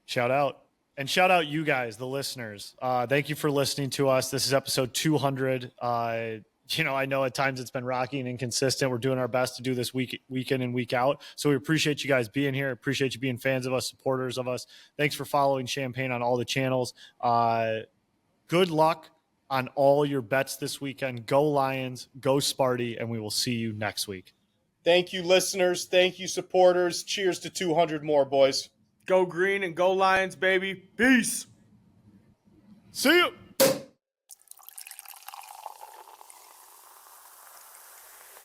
Shout out. And shout out you guys, the listeners. Thank you for listening to us. This is episode 200. I know at times it's been rocky and inconsistent. We're doing our best to do this week in and week out. So we appreciate you guys being here. Appreciate you being fans of us, supporters of us. Thanks for following Champagne on all the channels. Good luck on all your bets this weekend. Go Lions, go Sparty, and we will see you next week. Thank you, listeners. Thank you, supporters. Cheers to 200 more, boys. Go Green and go Lions, baby. Peace. See you.